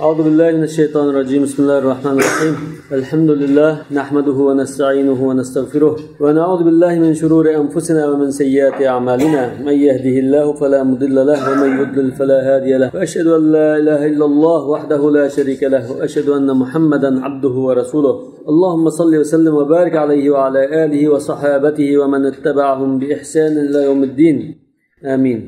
أعوذ بالله من الشيطان الرجيم. بسم الله الرحمن الرحيم. الحمد لله نحمده ونستعينه ونستغفره ونعوذ بالله من شرور أنفسنا ومن سيئات أعمالنا. من يهده الله فلا مضل له ومن يضلل فلا هادي له. وأشهد أن لا إله إلا الله وحده لا شريك له وأشهد أن محمدا عبده ورسوله. اللهم صل وسلم وبارك عليه وعلى آله وصحابته ومن اتبعهم بإحسان إلى يوم الدين. آمين.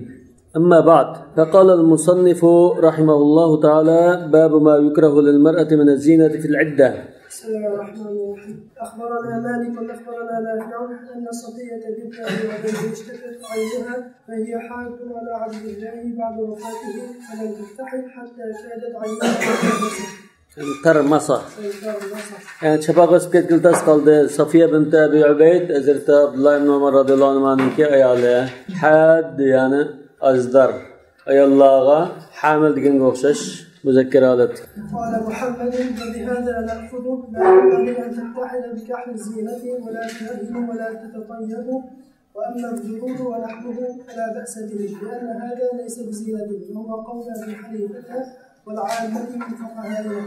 أما بعد، فقال المصنف رحمه الله تعالى: باب ما يكره للمرأة من الزينة في العدة. بسم الله الرحمن الرحيم. أخبرنا مالك أخبرنا نافع أن صفية بنت أبي عبيد اشتكت عينها فهي حائض على عبد الله بعد وفاته فلم تفتحل حتى كادت عينها ترمصة. Yani çapa kasıp ketkiltas kaldı. Safiye binti Ebi Ubeyd, Hazreti Abdullah ibn Umar radıyallahu anh'ınki ayalı. Had yani azdar. Ayallağa hamil degen okşaş müzekker alet. قال محمد وبهذا نأخذ لا ينبغي أن تكتحل بكحل الزينة ولا تنهن ولا تتطيب وأما الذرور ونحوه فلا بأس به لأن هذا ليس بزينة وهو قول أبي حنيفة والعامة من فقهائهم.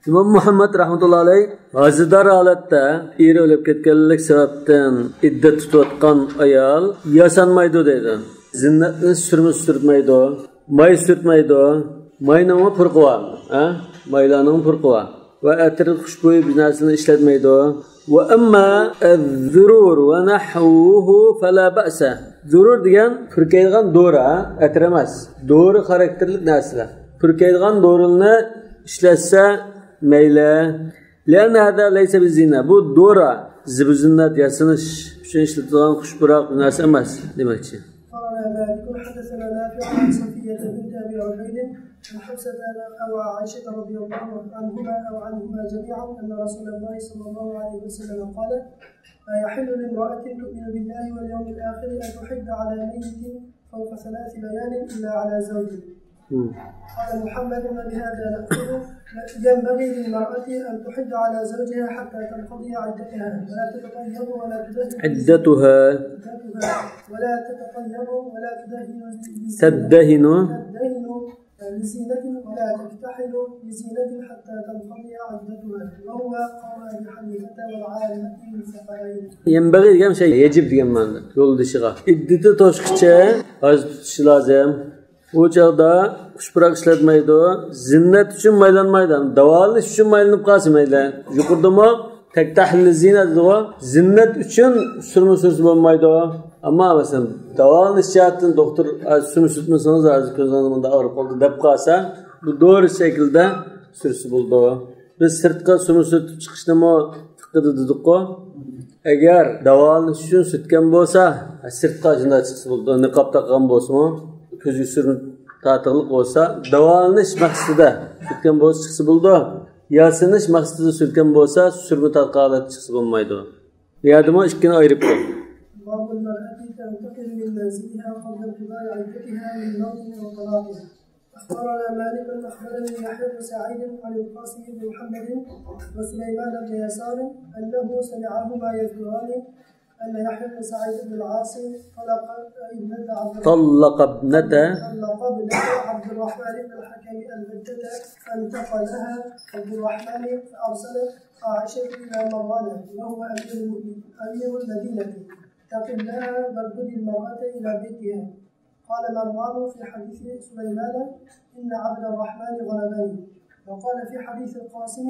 İmam Muhammed rahmetullahi aleyh azdar aletde iri ölüp ketkenlik sebepten iddet tututkan ayal yasanmaydı deydi. Zinnetini sürtmeydi, may sürtmeydi, maynama fırkı var. Maylanın fırkı var. Ve etri kuşbuyu binasını işletmeydi. Ve emma zurur ve nahvuhu fela ba'se. Zurur diyen fırkaydıgan doğru, etremez. Doğru karakterlik nesile. Fırkaydıgan doğruluğunu işletse meyle. Lerne hada leyse bir zina. Bu doğru. Zibu zinnat yasınış. Üçün işletilen kuşburak binası emez demekçi. مالك حدثنا نافع عن صفية بنت أبي عبيد عن حفصة أو عائشة رضي الله عنهما أو عنهما جميعا أن رسول الله صلى الله عليه وسلم قال: لا يحل لامرأة تؤمن بالله واليوم الآخر أن تحد على ميت فوق 3 ليال إلا على زوج. قال محمد: وبهذا نأخذ ينبغي للمرأة أن تحد على زوجها حتى تنقضي عدتها ولا تتطيب ولا تدهن عدتها ولا تتطيب ولا تدهن لزينة ولا تكتحل لزينة حتى تنقضي عدتها وهو قول أبي حنيفة والعامة من الفقهاء. ينبغي دegen şey yecib degen ma'noda yo'l dışıga. İddeti to'shqicha oz tutish lozim. O çağda kuşburak işletmeydi. Zinnet için maylanmaydı. Davalış için maylanıp kalsın maylan. Yukarıda mı? Tek tahlil zinnet o. Zinnet için sürmü sürsü olmaydı. Ama mesela davalış çağıttın doktor sürmü sürtmesiniz azı göz anlamında ağrıp oldu. Dep kalsa bu doğru şekilde sürsü buldu. Biz sırtka sürmü sürtüp çıkışta mı tıkıdı dedik o. Eğer davalış için sütken olsa sırtka acında çıkısı buldu. Nikab takkan olsa mı? Közü sürmü tatılık olsa davalanish maqsadida sürtken bo'lsa chiqsa bo'ldi. Yasinish maqsadida sürtken bo'lsa sürmü tatqalat chiqsa bo'lmaydi. Yadimo ikkini ayirib qo'y. أخبرنا مالك أخبرني يحيى بن سعيد عن القاسم بن محمد وسليمان بن يسار أنه سمعهما يذكران أن يحيى بن سعيد بن العاص طلق ابنة عبد الرحمن بن الحكم البتة فانتقلها عبد الرحمن فأرسلت عائشة إلى مروان وهو أمير المدينة تقل لها بربد المرأة إلى بيتها. قال مروان في حديث سليمان: إن عبد الرحمن غلبني. وقال في حديث القاسم: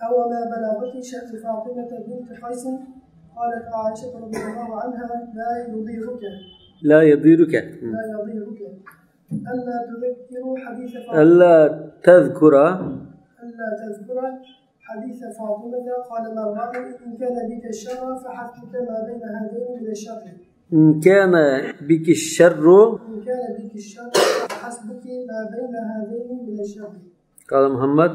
أو ما بلغت شأن فاطمة بنت قيس. قالت عائشة رضي الله عنها: لا يضيرك ألا تذكر حديث فاطمة ألا تذكر حديث فاطمة. قال مروان: إن كان بك الشر فحسبك ما بين هذين من الشر. إن كان بك الشر فحسبك ما بين هذين من الشر. قال محمد: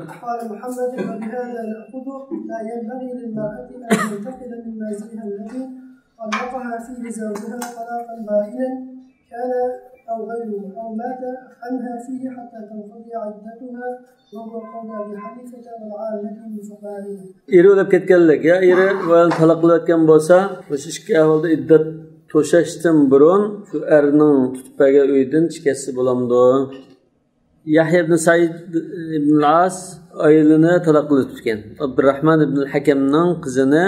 وبهذا نأخذ لا ينبغي للمرأة أن تنتقل من منزلها الذي طلقها فيه زوجها طلاقا بائنا كان أو غيره أو مات عنها فيه حتى تنقضي عدتها وهو قول أبي حنيفة والعامة من فقهائهم. İri ölüp ketkenlik ya iri ve talaqlayotgan bo'lsa, o'sha ikki ahvolda iddat to'shashdan burun shu erning tutib bergan uydan chiqasi bo'lamdi. Yahya ibn Said ibn al-As ayolini talaq qilib o'tgan. Abdurrahman ibn al-Hakamning qizini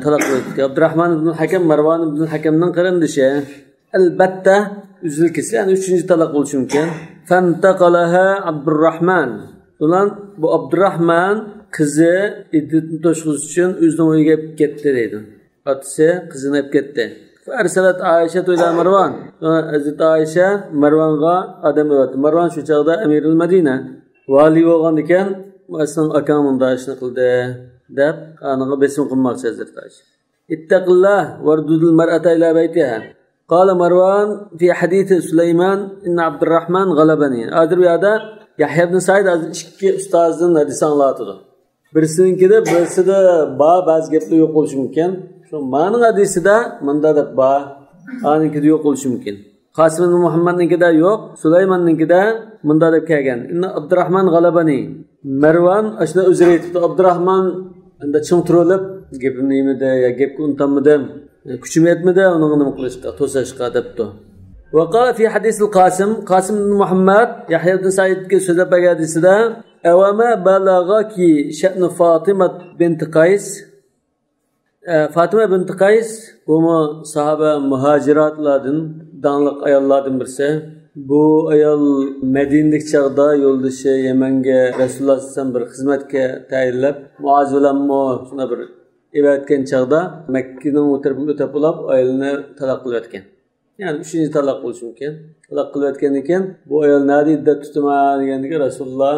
talaq qilib o'tgan. Abdurrahman ibn al-Hakam Marwan ibn al-Hakamning qarindishi. Albatta uzil kelsa, ya'ni 3-talaq bo'lishi mumkin. Fantaqalaha Abdurrahman. Ulan bu Abdurrahman qizi iddatni to'shg'ish uchun o'zining uyiga ketdi deydi. Otasi qizini olib ketdi. Arsalat Aisha ila Marwan. Hazrat Aisha Marvonga odam o'tdi. Marwan shu chaqda Amirul Madina vali bo'lgan ekan, aslan akam unda ishni qildi deb aniga besim qilmoqchi Hazrat Aisha. Ittaqillah wardudul mar'ata ila baytiha. Qala Marwan fi hadith Suleyman inna Abdurrahman ghalabani. Hozir bu yerda Yahya ibn Said ikki ustozning hadisi anlatadi. Birisida ba'zi gaplar yo'q bo'lishi mumkin. Şu ma'ning hadisida munda deb bor, aninkida yo'q bo'lishi mumkin. Qasim ibn Muhammadninkida yo'q, Sulaymonninkida munda deb kelgan. Inna Abdurrahman ghalabani. Marwan ashna o'zira aytibdi, Abdurrahman unda ching turilib, gapimni yemidi, ya gapga untanmadim, kuchim yetmadi, uni nima qilishga, to'sashga debdi. Wa qala fi hadis al-Qasim ibn Muhammad Yahya ibn Saidga so'zlab bergan hadisida awama balagaki sha'n Fatima bint Qays. Fatima bint Qays bu sahabe muhaciratlardan, danlıq ayollardan birisi. Bu ayol Medinelik çağda yoldaşı Yemen'e Resulullah sallallahu bir xizmatga tayinlab, Muaz bilan shuna bir evatgan chaqda Makkadan o'tib olib, ayolni talaq qilib o'tgan. Yani 3-talaq bo'lishi mumkin. Talaq qilib o'tgan ekan, bu ayol nadi iddat tutaman degandiga Rasululloh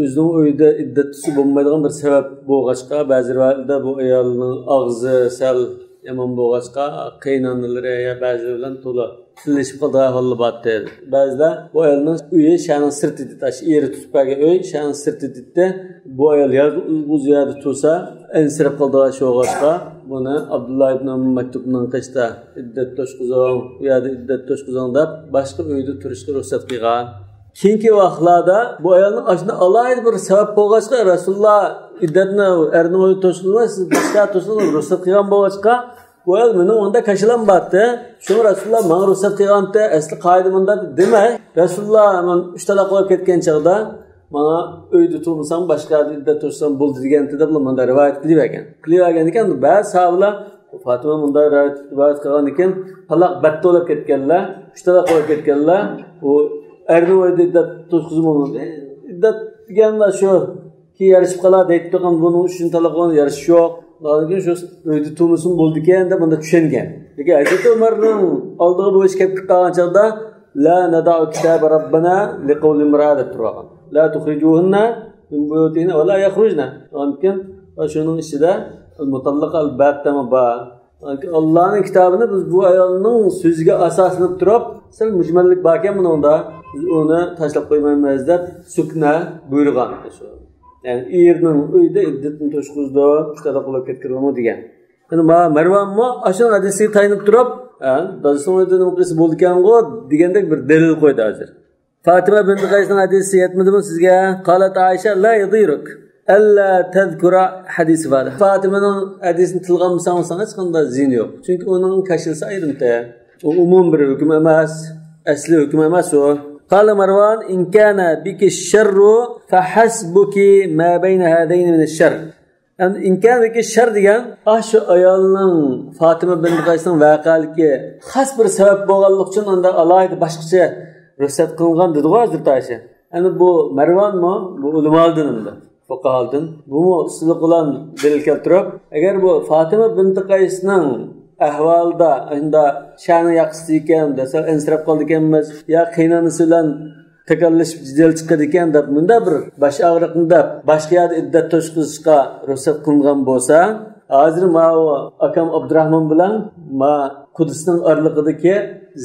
o'zining uyida iddat tutib bo'lmaydigan bir sabab bo'lg'achqa, ba'zi rivoyatlarda bu ayolning og'zi sal yomon bo'lg'achqa, qaynonalari ya ba'zi bilan to'la tilishib qolgan holda botdi. Ba'zida bu ayolning uyi shaning sirti dedi, eri tutib bergan uy shaning sirti dedi. Bu ayol uziyada tursa, ensirib qolgan shu o'g'achqa buni Abdullah ibn Maktubning qishda iddat to'shqizon, u yerda iddat to'shqizon deb boshqa uyda turishga ruxsat qilgan. Keyingi vaqtlarda bu ayolning ashna alayda bir sabab bo'lg'achqa Rasululloh iddatni erning uyi to'shqizmas, boshqa to'shqizon ruxsat qilgan bo'lg'achqa bu ayol mening unda kashilam batdi. Shuni Rasululloh menga ruxsat qilganda asli qoida bunda demay, Rasululloh men 3-talaq qilib ketgan chaqda mana uyda turmasam boshqa iddat to'shqizon bo'ldi deganda deb menda rivoyat qilib ekan. Qilib ba'zi sahobalar Fatima munda rivoyat qilgan ekan, talaq batta bo'lib ketganlar, 3-talaq qilib ketganlar. U erning uyida iddat to'shqizon bo'ldi. Iddat deganda shu ki yarışib qoladi deyib turgan buning 3-talaq qilgan yarış yo'q. Lakin şu uyda turmusun bo'ldi ekan deb bunda tushungan. Lekin Hazrat Umarning oldiga bu ish kelib qolgan chaqda la nada'u kitab rabbana liqawli imra'a deb turgan. La tukhrijuhunna min buyutina va la yakhrujna. Lekin shuning ichida al-mutallaqa al-battama ba. Allohning kitobini biz bu ayolning so'ziga asoslanib turib, sal mujmallik bor ekan bunda, biz uni tashlab qo'ymaymiz deb sukna buyurgan. Yani erning uyida iddatni to'shqizdi, 3-talaq qilib ketganmi degan. Endi Marvanmi ashun hadisiga tayinib turib, dadasining uyida nima qilsa bo'ldi ekan-ku degandek bir dalil qo'ydi hozir. Fatima bint Qaysning hadisi yetmadimi sizga? Qalat Aisha la yadiruk alla tadhkura hadisi var. Fatimaning hadisini tilg'amsangiz hech qanday zin yo'q. Chunki uning kashilsa ayrimta. U umum bir hukm emas, asli hukm emas u. قال مروان إن كان بك الشر فحسبك ما بين هذين من الشر. إن كان بك الشر diyen şu ayolning Fatima bint Qaysning vaqaligi xas bir sabab bo'lganlik uchun unda alayda boshqacha ruxsat qilingan dedi Hazrat Aisha. Endi bu Marvanmi? Bu ulamolardan unda. Fuqahalardan. Bu usul bilan dalil keltirib, agar bu Fatima bint Qaysning ahvolda unda shani yaxshisi ekan desa insirab qoldi ekanmiz yo qiynanisi bilan takallashib jidal chiqadi ekan deb bunda bir bosh og'riqni deb boshqa yerda iddat to'shqizishga ruxsat qilingan bo'lsa, hozir akam Abdurrahmon bilan Qudusning orlig'idagi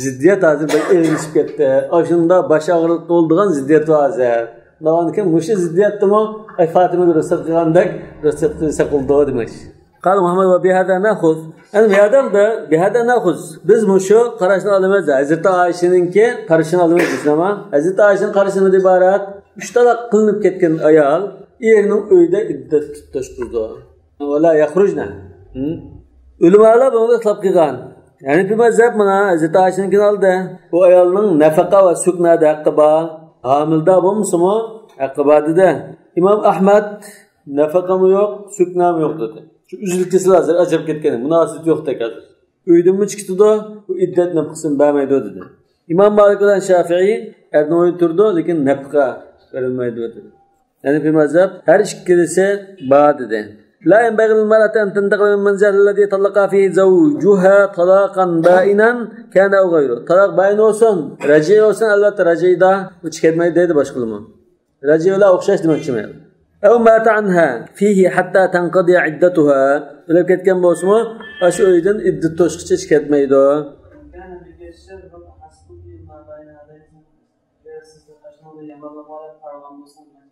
ziddiyat hozir bir erinishib ketdi. Shunda bosh og'riq bo'ldigan ziddiyat hozir. Navanikin mushu ziddiyatmi Fatimaga ruxsat qilgandek ruxsat qilsa qildi demak. قال محمد وبهذا ناخذ أنا بهذا ناخذ biz mushu qarashni olamiz. Hazrat Aishaninki qarashini olamiz bizma. Hazrat Aishaning qarashini iborat 3-talaq qilinib ketgan ayol erining uyida iddat to'shqizdi. Wala yakhrujna. Ulamolar buni talab qilgan. Ya'ni bu mazhab mana Hazrat Aishaninki oldi. Bu ayolning nafaqa va suknada haqqi bor. Hamilda bo'lmasimi? Aqibadida İmam Ahmad nafaqamı yo'q, suknam yo'q dedi. Shu uzilkisi hozir ajab ketgan. Munosib yo'q degan. Uydimmi chiqdi-da, bu iddat nafaqasini bermaydi dedi. İmam Malik bilan Shafi'i ernoy turdi, lekin nafaqa verilmaydi dedi. Yani bir mazhab her ikkilisi ba dedi. La yanbaghi lil-mar'ati an tantaqila min manzil alladhi talaqa fihi zawjuha talaqan ba'inan kana aw ghayru. Talaq bayin olsun, raci olsun, albatta racida uch ketmaydi dedi boshqalama. Raci bilan o'xshash demoqchiman. Aw mata anha fihi hatta tanqadi iddatuha. O'lib ketgan bo'lsa-mu, o'sha uydan iddat to'shqicha ketmaydi.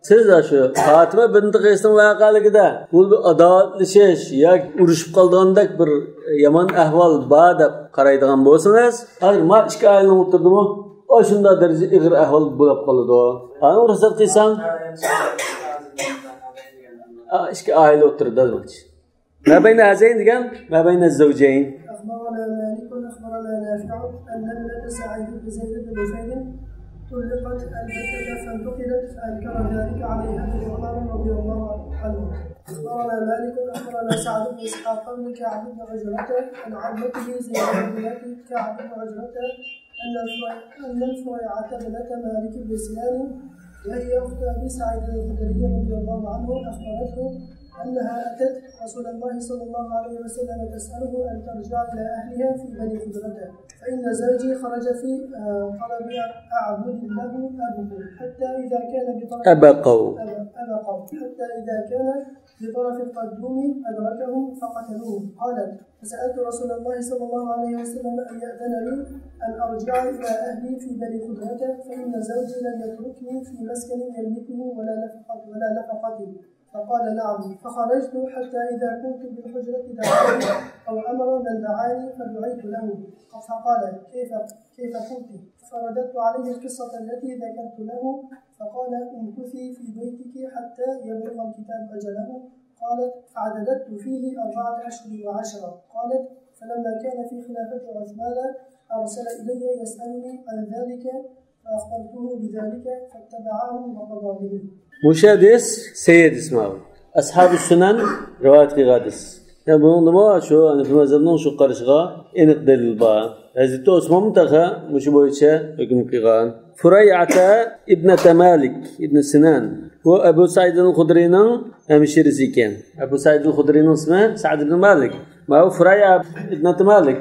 Siz de şu Fatıma bint Qaysning vaqaligida bu adolatlashish yoki urushib qolgandek bir yomon ahvol bor deb qaraydigan bo'lsangiz, hozir ma ikki aylanib o'tirdimi? O shunda darajada ig'ir ahvol bo'lib qoladi. Ana ruxsat qilsang, ikki ayla o'tirdi demoqchi. Ma bayna azayn degan, ma bayna zawjayn. أخبرنا مالك أخبرنا نافع أن ابنة سعيد بن زيد بن نفيل طلقت البتة فانتقلت فأنكر ذلك عليها ابن عمر رضي الله عنه. أخبرنا مالك أخبرنا سعد بن إسحاق بن كعب بن عجرة عن عمته زينب بنت كعب بن عجرة أن الفريعة بنت مالك بن سنان وهي أخت أبي سعيد الخدري رضي الله عنه أخبرته أنها أتت رسول الله صلى الله عليه وسلم تسأله أن ترجع إلى أهلها في بني خدرة فإن زوجي خرج في طلب أعبد له أبقوا حتى إذا كان بطرف القدوم أدركهم فقتلوه. قالت فسألت رسول الله صلى الله عليه وسلم أن يأذن لي أن أرجع إلى أهلي في بني خدرة فإن زوجي لم يتركني في مسكن يملكه ولا نفقة. فقال نعم. فخرجت حتى إذا كنت بالحجرة دعاني أو أمر من دعاني فدعيت له فقال كيف قلت؟ فرددت عليه القصة التي ذكرت له فقال امكثي في بيتك حتى يبلغ الكتاب أجله. قالت فعددت فيه 4 أشهر و10. قالت فلما كان في خلافة عثمان أرسل إلي يسألني عن ذلك فأخبرته بذلك فاتبعهم وقضى به. Müşahidis Seyyid ismail. Ashab-ı Sunan rivayet qilgadis. Yani bunun nima şu hani mazhabning şu qarashiga aniq dalil bor. Hazrat Osmon mutaqa mushu bo'yicha hukm qilgan. Furayata ibn Malik ibn Sinan bu Abu Sa'id al-Khudri'ning hemşirisi ekan. Abu Sa'id al-Khudri'ning ismi Sa'd ibn Malik. Ma Furaya ibn Malik.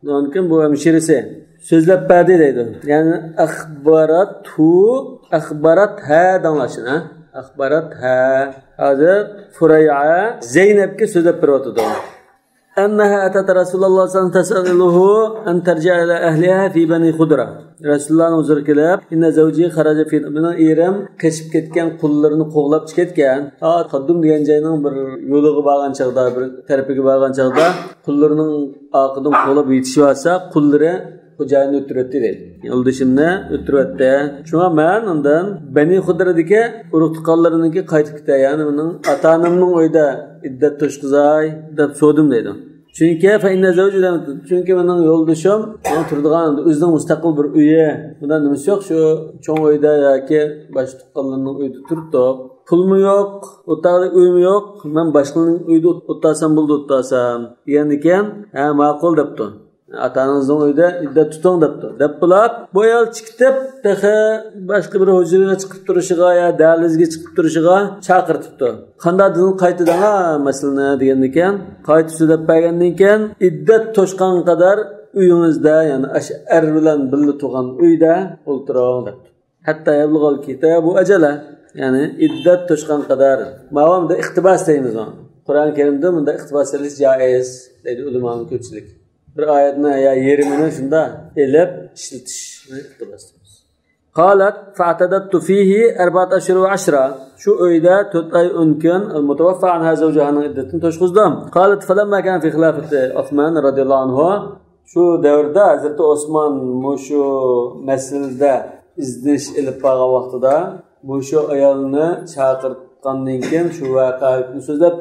Onkin bu hemşirisi. Sözlab berdi deydi. Yani akhbarat ha danlashin ha. Akhbarat ha. Hazır Furaya Zeynep'ke sözlab berdi. Enneha atat Rasulullah sallallahu aleyhi ve sellem tes'aluhu en terci'a ila ahliha fi bani Khudra. Rasulullah'ın uzr qilib, inna zawji kharaja fi bina iram kashib ketgan qullarini qo'g'lab ketgan. Qaddum degan joyning bir yo'liga borgan chaqda, bir tarafiga borgan chaqda qullarining oqidan qo'g'lab yetishib olsa, qullari xo'jayini o'tiribdi dedi. Yo'ldashimni o'tiribdi. Shunga men undan Bani Khudradagi urug' tuqqanlariniki qaytib ketay, ya'ni uning ota-onamning uyida iddat to'shqizay deb so'dim dedi. Çünkü mening yo'ldashim turadigan o'zining mustaqil bir uyi, bundan nimasi yo'q, shu cho'ng uyda yoki boshqa tuqqanlarning uyida turibdi. Pulmi yo'q, o'taqli uyim yo'q, men boshqaning uyida o'tirsam bo'ldi, o'tirsam degan ekan, ha ma'qul debdi. Atanızın uyda iddat tutung debdi. Deb bulab, bu ayol chiqib, boshqa bir hujraga chiqib turishiga ya dalizga chiqib turishiga chaqirtibdi. Qanday din qaytadan masalani degan ekan, qaytib deb bergandan keyin iddat to'shqan qadar uyingizda, ya'ni ashar bilan birga turgan uyda o'tiring debdi. Hatta yablug'al kitabu ajala, ya'ni iddat to'shqan qadar. Mavomda iqtibos deymiz onu. Qur'on Karimda bunda iqtibos qilish joiz deydi ulamoning ko'pchilik. Bir ayetni ya yerimini shunda elib ishlatishni iqtiboslaymiz. Qalat fa'tadattu fihi 4 ashhur va 10. Shu uyda 4 oy 10 kun mutawaffa anha zawjahaning iddatini to'shqizdim. Qalat falamma kan fi xilafati Osman radhiyallohu anhu. Shu davrda Hazrat Osman mushu masalada izdish ilib borgan vaqtida mushu ayolni chaqirtgandan keyin shu voqeani so'zlab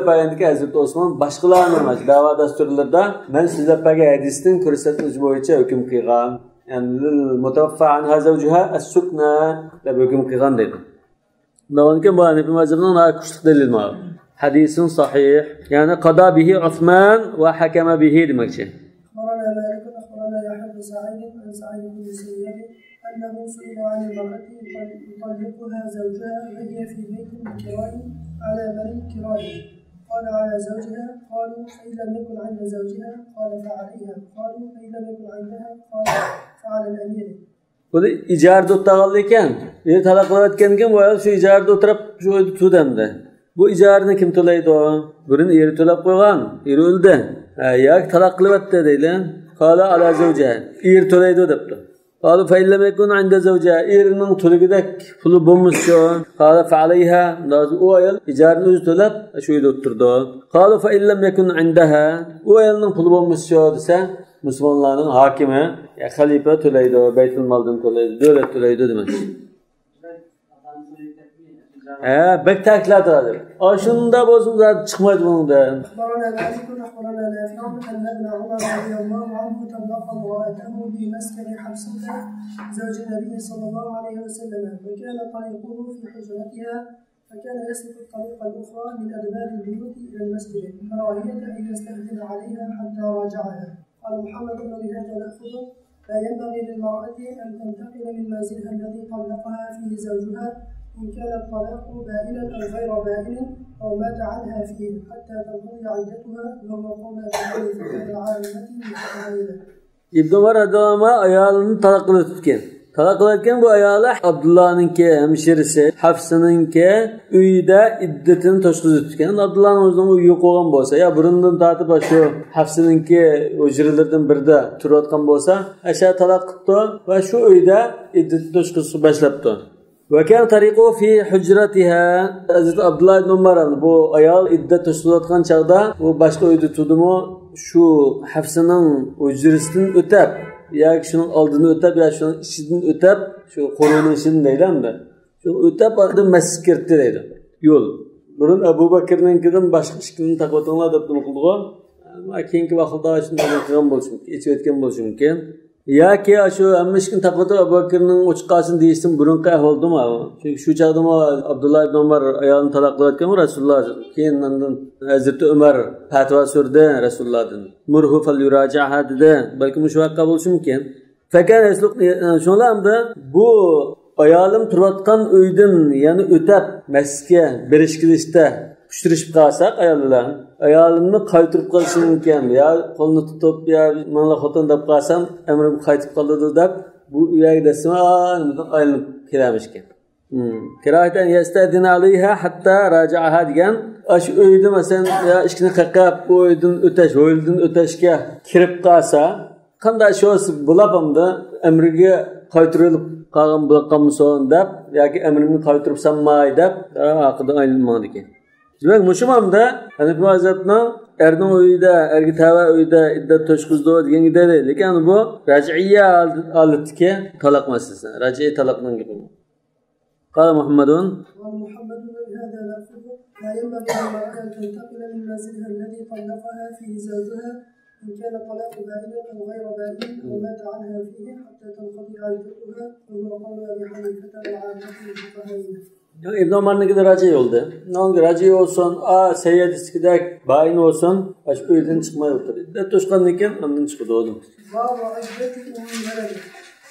bergandan keyin Hazrat Osman boshqalarni emas, da'vo dasturlarida men so'zlab bergan hadisning ko'rsatmasi bo'yicha hukm qilgan. yani mutavaffa anha zawjuha as-sukna deb hukm qilgan deydi. Bundan bu Hanefi mazhabining kuchli dalil ma'lum. Hadisin sahih. Yani qada bihi Osman ve hakama bihi demakchi. أخبرنا مالك أخبرنا يحيى بن سعيد عن سعيد بن المسيب أنه سئل عن المرأة يطلقها زوجها وهي في بيت من كراء على من كراء قال على زوجها قالوا فإن لم يكن عند زوجها قال فعليها قالوا فإن لم يكن عندها قال فعلى الأمير. Bu ijarada o'tirganlikan, talaq qilayotgankan bu ayol shu ijarada o'tirib shu uyda tutdimdi. Bu ijarani kim to'laydi? Birini eri to'lab qo'ygan, eri o'ldi. Yo'q, talaq qilyapti deydi. Qala ala zawja. Er to'laydi debdi. Qala fa illam yakun 'inda zawja. Erining to'ligidek puli bo'lmasa, qala fa alayha. O ayol ijarani o'zi to'lab shu uyda o'tirdi. Qala fa illam yakun 'indaha. O ayolning puli bo'lmasa desa, Müslümanların hakimi, xalife to'laydi, Baytul Maldan to'laydi, davlat to'laydi demak. Bek ta'kidladir. Shunda bo'lsa chiqmaydi bundan. أخبرنا مالك أخبرنا نافع أن ابن عمر رضي الله عنه طلق امرأته بمسكن حفصة زوج النبي صلى الله عليه وسلم وكان طريقه في حجرتها فكان يسلك الطريق الأخرى من أدبار البيوت إلى المسجد كراهية أن يستأذن عليها حتى راجعها. قال محمد بن بهذا نأخذ لا ينبغي للمرأة أن تنتقل من منزلها الذي طلقها فيه زوجها إن كان الطلاق بائنا أو غير بائن أو مات عنها فيه حتى تنقضي عدتها وهو قول أبي حنيفة العامة المتقابلة. İbn Ömer adama ayalını talak kılatırken. Talak kılarken bu ayala Abdullah'ınki hemşirisi, Hafsa'nınki uyda iddetini toşkuz ettirken. Abdullah'ın özünün uyu koğan bolsa, ya burundan tartıp şu Hafsa'nınki ucurilerden bir de turvatkan bolsa, aşağı talak kıptı ve şu uyda iddetini toşkuzu başlattı. Ve kâne tariqu fi hücretiha. Hazreti Abdullah ibn Ömer bu ayal iddet toşkulatkan çağda bu başka uyda tutumu şu Hafsa'nın ucurisinden ötep ya şunun aldığını ötep ya şunun içinden ötep şu korunun içinden deylen de şu ötep adı mescid kirtti deydi yol. Burun Ebu Bakır'ınkinden başka işkinin takvatınlar da bunu kıldığı ama keyinki vakılda şundan ötken bolsun içi ötken bolsun ki ya ki şu emmişkin takvatı Ebu Bakır'ın uçukasını değişsin burun kayh oldu mu? Çünkü şu çağda mı Abdullah ibn Ömer ayağını talaklarken Resulullah keyinden Hazreti Ömer fatva sürdü Resulullah'dan. Murhu fel yuracaha dedi. Belki müşvak kabul mümkün. Fakat şunlarında bu ayalım turvatkan öydün yani ötep meske berişkilişte piştirişip kalsak ayalımını kaytırıp kalsın mümkün. Ya kolunu tutup ya manla xotan dap kalsam emrim kaytıp kalırdı dap bu üye desime ayalım kiramışken. Kiraheten yestedin aleyha hatta raca'aha diyen aş öydü mesela ya işkini kakap o öydün öteşke kirip kalsa kanda şosu bulapamda emrige kaytırılıp kalgan bulaqamson dap yoki emrimni kaytırıp sanmay dap haqida aylanmadi. Demek Müslüman'da Hanefi mazhabının erning uyida, ergi tava uyida iddat to'shqizdi degan gidadi. Lekin bu raj'iyya olatdiki talaq masalasi. Raj'iy talaqning gapi. Qala Muhammadun هذا لفظ لا ينبغي للمرأة أن تنتقل من منزلها الذي طلقها فيه زوجها إن كان الطلاق بائنا أو غير بائن أو مات عنها فيه حتى تنقضي عدتها وهو قول أبي حنيفة وعامة الفقهاء. İbn Ömer'ninki de raci oldu. Nangi raci olsun, seyyid iskidek bayin olsun, baş uydan çıkmaya oturdu. İddet toşkanlıkken ondan çıkıyordu oğlum. Bâbu iddeti umul veledi.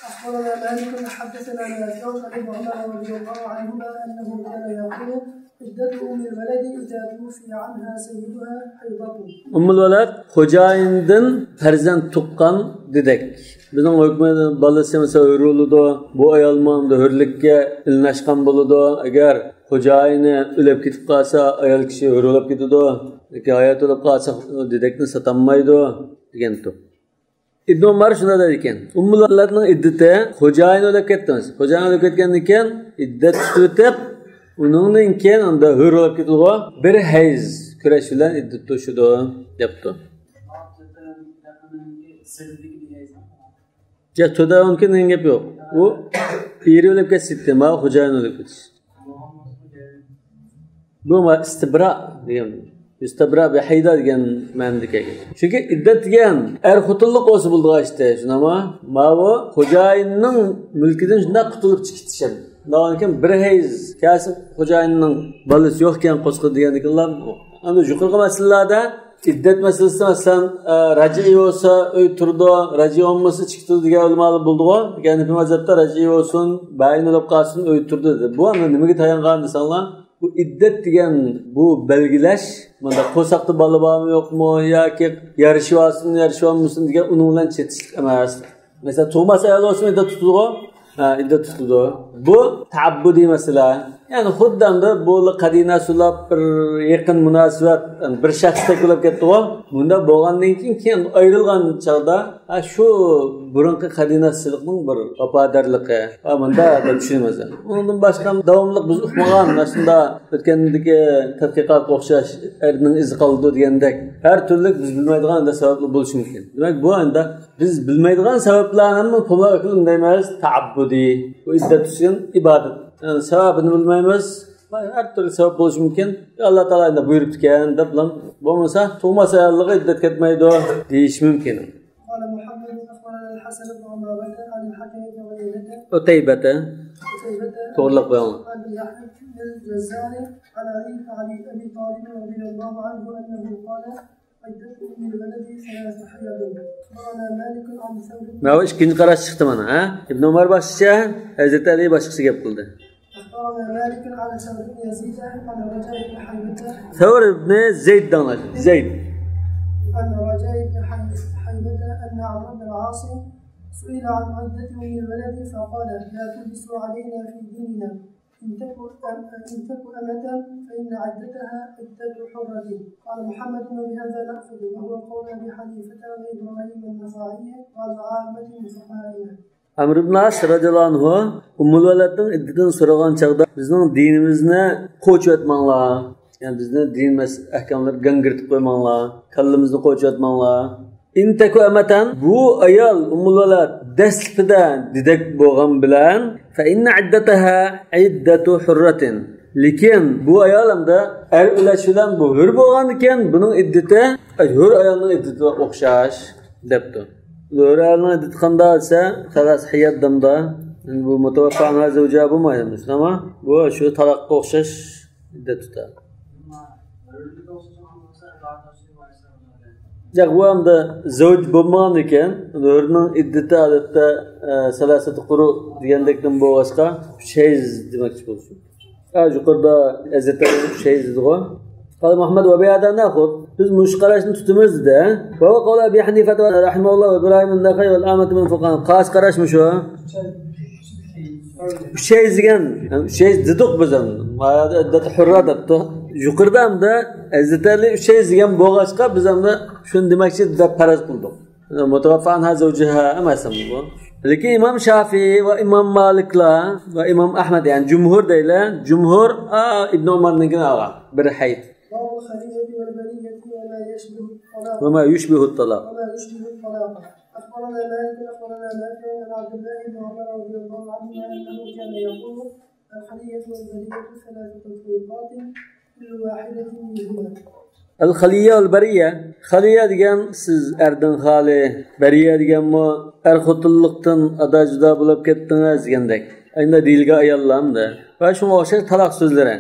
أخبرنا مالك حدثنا نافع عن ابن عمر رضي الله عنهما أنه كان يقول عدة أم الولد إذا توفي عنها سيدها حيضة. Ummul veled xo'jayindan farzand tuqqan dedik. Bizning hukmida balasi mesela o'ruludu, bu ayolmanda hurlikka ilnashgan bo'ladi. Agar xo'jayini o'lib ketib qolsa, ayol kishi o'rulib ketadi. Yoki hayot o'lib qolsa, dedikni sotanmaydi degandir. İbn Ömer şuna dedi ekan, Ummul veledning iddati xo'jayin o'lib ketdi. Xo'jayin o'lib ketgandan keyin iddat tutib, uningdan keyin unda hur o'lib ketdi. Bir hayz kurash bilan iddat to'shidi debdi. Ya to'da mumkin degan gap yo'q. U eri o'lib ketdi, ma xo'jayin o'lib ketdi. Bu istibra degan. Yustabra bi hayda degan ma'nodagi. Chunki iddat degan xotinlik bo'lsa bo'ldi işte. Shunama, ma'vo xo'jayinning mulkidan shunday qutulib chiqishadi. Lekin bir hayz kasb xo'jayinning bolasi yo'q ekan qo'sqi deganlar ana yuqorgi masalalarda iddat masalasi masalan rajiy bo'lsa uy turdi, rajiy olmasa chiqdi degan ulamolar bo'ldi-ku. Ya'ni bu mazhabda rajiy bo'lsin, bayin olib qolsin, uy turdi dedi. Bu ana nimaga tayangan desanlar, bu iddat degan bu belgilash, mana qo'saqda bola bormi yo'qmi yoki yarishib olsin degan uni bilan chetishlik emas. Mesela tug'mas ayol olsin iddat tutdi-ku. İddat tutdi. Bu ta'abbudi masala. Yani xuddanda bu qadina sulab bir yaqin munosabat bir shaxsda bo'lib ketdi-ku. Bunda bo'lgandan keyin ayrilgan chog'da shu burunqi qadinasilikning bir vafodarligi. Bunda deb tushunamiz. Undan boshqa davomli biz uqmagan shunda o'tgandagi tadqiqot o'xshash erning izi qoldi degandek har turli biz bilmaydigan sabablar bo'lishi mumkin. Demak bu anda biz bilmaydigan sabablarni qo'lga qilinmaymiz. Ta'abbudi bu iddat uchun ibodat. Yani sababını bilmeyimiz, her türlü sebep oluşu mümkün. Allah Teala da buyurup diken, de bilen, bulmasa, tuğmasa ayarlığı iddet etmeyi de değiş mümkün. Uteybete, doğruluk beyanı. Meva ikinci karaş çıktı bana, ha? İbn Ömer başlıca, Hazreti Ali başlıksı gep kıldı. Thawr ibn Zeyd danlar. Zeyd. سئل عن عدته من الولد فقال لا تلبسوا علينا في ديننا إن تك أمة فإن عدتها عدة حرة. قال محمد بهذا نأخذ وهو قول أبي حنيفة وإبراهيم النخعي والعامة من فقهائنا. Amr ibn As radhiyallohu anhu Ummul Valadning iddatidan so'ragan chaqda bizning dinimizni qo'chib etmanglar. Yani bizni dinimiz ahkomlar gangirtib qo'ymanglar. Kallamizni qo'chib etmanglar. İnteku amatan bu ayol Ummul Valad dastlida didak bo'lgan bilan fa inna iddataha iddatu hurratin. Lekin bu ayol hamda ulash bilan bu hur bo'lgan ekan, buning iddati hur ayolning iddatiga o'xshash debdi. Hur ayolning iddati qanday bo'lsa, talas hayot damda bu mutawaffa'na zawja bo'lmaydi, ama bu shu talaqqa o'xshash iddat tutadi. Jagwamda zawj bo'lmagan ekan, ularning iddati odatda salasati quru degandekdan bo'lsa, shayz demoqchi bo'lsin. Yuqorida azatlar shayz dedi-ku. Qala Muhammad va biyada naqud biz mushqarashni tutimiz de. Va qala Abi Hanifa rahimahulloh va Ibrahim an-Nakha'i val amat min fuqaha. Qash qarashmi shu? Shayz degan, shayz dedik biz ham. Iddat hurra debdi. Yuqorida hamda azatlar shayz degan bo'lg'achqa biz hamda shuni demoqchi deb faraz qildik. Mutawaffan hazawjaha emasam bu. Lekin İmam Şafii ve İmam Malik'la ve İmam Ahmed yani cumhur deyler. Cumhur İbn Ömer'ninkini ağa bir hayt. Ve ma yushbihu talaq. أخبرنا مالك أخبرنا نافع عن عبد الله بن عمر رضي الله عنهما أنه كان يقول الخلية والبرية ثلاث تطبيقات كل واحدة منهما. Al-Khaliya al-Bariya. Khaliya degan siz erdan xali, Bariya degan mo xotinlikdan ada juda bo'lib ketdingiz degandek. Endi dilga ayollamda. Va shunga o'xshash taloq so'zlari.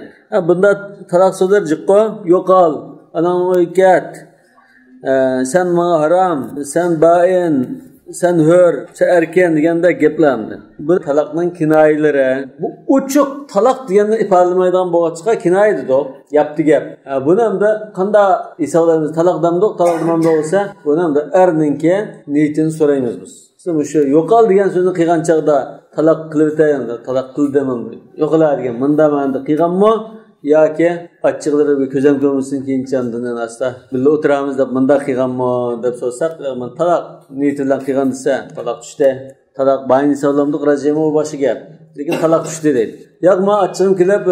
Bunda taloq so'zlar jiqqo, yo'qol, ana o'ykat. Sen menga harom, sen bain, sen hur, sen erken deganda gaplarni. Bu taloqning kinoyalari. Bu uchuq taloq deganni ifodalaydigan bo'lg'achqa kinoya dedi. Yaptı gap. Buni hamda qanday hisoblaymiz? Taloq damdoq, taloq damdoq bo'lsa, buni hamda erninki niyatini so'raymiz biz. Siz shu yo'qol degan so'zni qilgan chaqda taloq qilib o'tayanda, taloq qildim. Yo'qlar degan menda qilganmi? Yoki achchiqlari bir ko'zam ko'milsin keyinchanda asta birga o'tiramiz deb menda qilganmi deb so'rsak, men taloq niyati bilan qilgan desa, taloq tushdi. Taloq bayin hisoblamdiq rajimi u boshi gap. Lekin taloq tushdi deydi. Yo'q, men achchig'im kelib,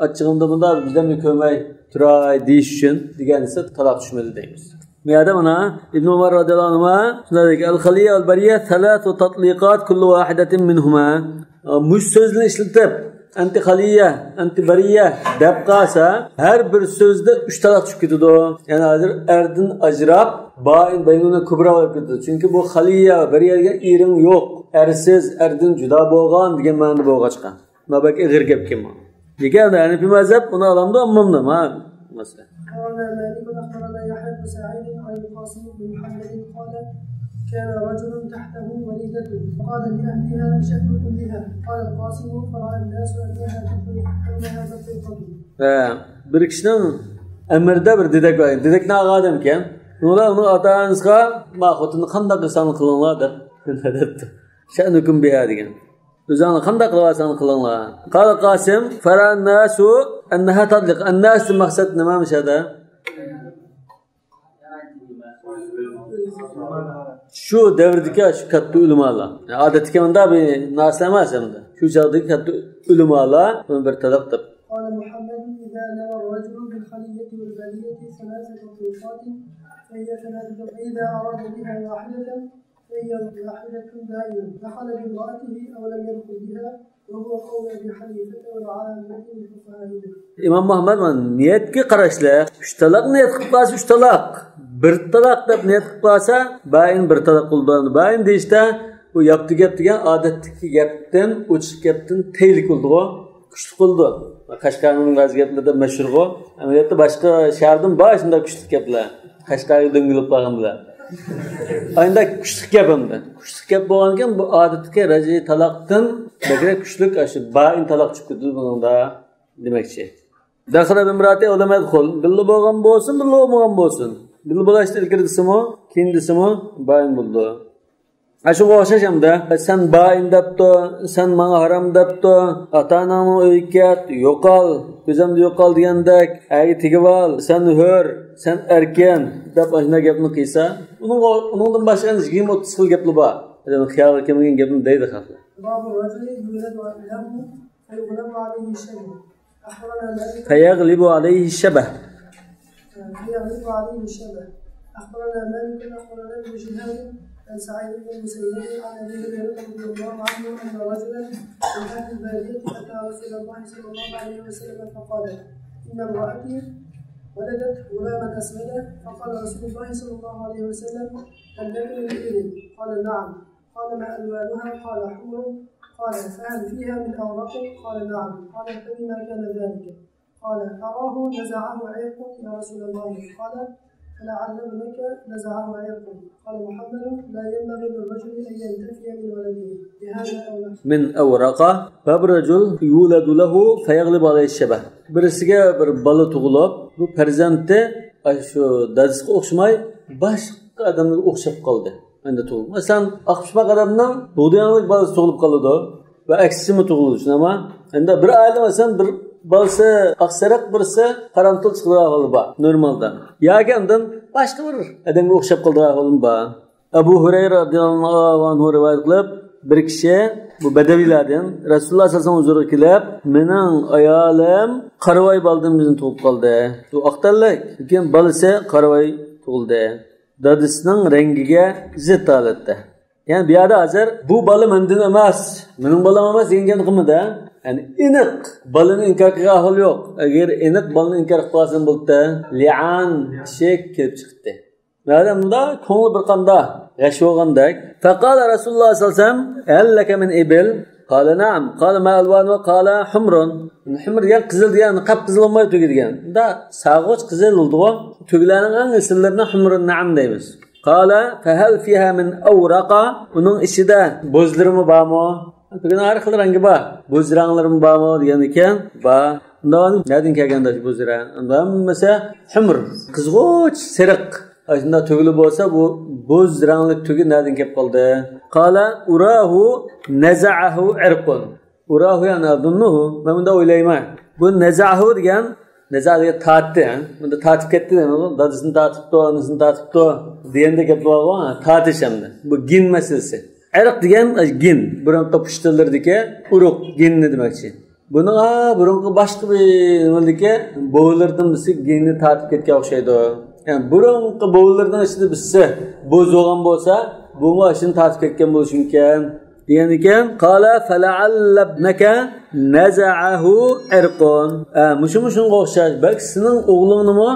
achchig'imda bunda bizdan ko'may turay deyish uchun deganisa taloq tushmadi deymiz. Miyada mana İbn Umar radhiyallohu anhu shunday deydi: "Al-Khaliya wal-Bariya thalathu tatliqat kullu wahidatin minhuma." Mush so'zni ishlatib anti xaliya, anti bariya deb qalsa, har bir so'zda 3 taloq chiqib ketadi. Ya'ni hozir erdan ajrab, bain baynuna kubra bo'lib ketadi. Chunki bu xaliya, bariya degan ering yo'q. Ersiz, erdan juda bo'lgan degan ma'noda bo'lg'achqan. Mabak ig'ir gap kelma. Degan Hanifi mazhab uni olamda ammamda, masalan. كان رجل تحته وليدة قال لأهلها شأن كلها قال القاسم فرأى الناس أنها تطلقه. Bir kişinin emirde bir dedek var. Dedek ne ağadım ki? Onu atanızga mahutunu kandak kısanı kılınlar der. Şa'nu kum biha degen. Özanı kandak kılasanı kılınlar. Qala Qasim fara'ى الناس أنها تطلق. الناس maksat nemamiş hada? Şu devrdeki şu kattı ulamalar. Adetki manda bir naslamaz hamda. Şu çağdaki kattı ulamalar bunu bir tadaptır. قال محمد إذا نوى الرجل بالخلية والبلية 3 طريقات فهي 3 فإذا أراد بها واحدة فهي واحدة دائما دخل بامرأته أو لم يدخل بها وهو قول أبي حنيفة والعامة الفقهاء. İmam Muhammed niyetki qarashlar 3 talaq niyet qilsa 3 talaq. Bir talaq deb niyet qilsa bayin bir talaq qildi. Bayin deyishda bu yaptı gap degan odatdagi gapdan, o'chiq gapdan teylik bo'ldi. Kuchli qildi. Qashqarning ba'zi gaplarida mashhur. Amaliyotda boshqa shahardan boshida kuchli gaplar. Qashqarga dengilib qolganlar. Ayında kuchli gap hamda. Kuchli gap bo'lgankan bu odatdagi raji talaqdan bakrak kuchli aşı bayin talaq chiqdi bunda demakchi. Daxila bimrati ulama qol. Billi bo'lgan bo'lsin, billi bo'lmagan bo'lsin. Billi bo'lashda ilkirdisimi, keyindisimi bayin bo'ldi. Aşık o'xshashamda sen bayin debdi, sen menga haram debdi, ata-onangni uyga yo'qol, ko'zimda yo'qol degandek, ay tigivol, sen hur, sen erken deb ashuna gapni qilsa, uningdan boshqa 20-30 xil gaplar bor. Adamning xayoli kelmagan gapni deydi xalqlar. فيغلب عليه الشبه. أخبرنا مالك أخبرنا ابن شهاب عن سعيد بن المسيب عن أبي هريرة رضي الله عنه أن رجلا من أهل البادية أتى رسول الله صلى الله عليه وسلم فقال إن امرأتي ولدت غلاما أسودا فقال رسول الله صلى الله عليه وسلم هل لك من إبل؟ قال نعم. قال ما ألوانها؟ قال حمر. قال فهل فيها من أورق؟ قال نعم. قال فبما كان ذلك؟ قال أراه نزعه عرق يا رسول الله. قال فلعل ابنك نزعه عرقه. قال محمد لا ينبغي للرجل ان ينتفي من ولده بهذا او لا. من أورقة فالرجل يولد له فيغلب عليه الشبه. Birisiga bir bola tug'ilib, bu farzandi shu dadasiga o'xshamay boshqa odamga o'xshab qoldi. Endi tug'ildi. Masalan, aqshmaq odamning bug'doyanlik bolasi tug'ilib qoladi va aksimi tug'ilishi, ama endi bir oila masalan bir balsa aqsariq birisi qaramtul chiqdigan holi bor normalda. Yagandan boshqa bir odamga o'xshab qoldigan holim bor. Abu Hurayra radhiyallohu anhu rivoyat qilib, bir kishi bu badavilardan Rasululloh sallallohu alayhi vasallam huzuriga kelib, "Mening ayolim qaravoy baldimni tug'ib qoldi." Bu aqtallik, lekin balasi qaravoy tug'ildi. Dadasining rangiga zid holatda. Yani bir yerda hozir bu bola mendan emas, mening bolam emas degan qilmada. Yani iniq balani inkor qilgan ahvol yo'q. Agar iniq balani inkor qilsan bo'lsa, li'an shek kelib chiqdi. Madamda ko'ngli bir qanda g'ash bo'lgandek. Faqala Rasululloh sallallohu alayhi vasallam, "Allaka min ibil?" Qala na'am. Qala ma alwanu? Qala humrun. Humr degan qizil degan, qap qizil bo'lmay tugidigan. Unda sag'och qizil bo'ldi-ku. Tugilarning eng asillarni humrun na'am deymiz. Qala fa hal fiha min awraqa? Uning ichida bo'zlarimi bormi? Bugün har xil rangi bor. Bo'zranglarim bormi degan ekan. Va undan nadin kelganda bo'zrang. Undan mesela humr, qizg'och, sariq. Aslında tugilib bo'lsa bu bo'zranglik tugi nadin kelib qoldi. Qala urahu naza'ahu irqun. Urahu yani adunnuhu. Men bunda o'ylayman. Bu naza'ahu degan naza'ga tatdi. Bunda tatib ketdi demak. Dadasini tatibdi, onasini tatibdi deganda gap bor. Tatish hamda. Bu gin masalasi. Irq degan gin, burunqi pushtalardagi uruq ginni demakchi. Buni burunqi boshqa bir nimadagi bo'g'lardan birisi ginni tatib ketgan o'xshaydi. Yani burunqi bo'g'lardan ichida birisi bo'z bo'lgan bo'lsa, bu mashini tatib ketgan bo'lishi mumkin. degan ekan, qala fala'allabnaka naza'ahu irqun. Muşun o'xshash. Balki sizning o'g'lingizni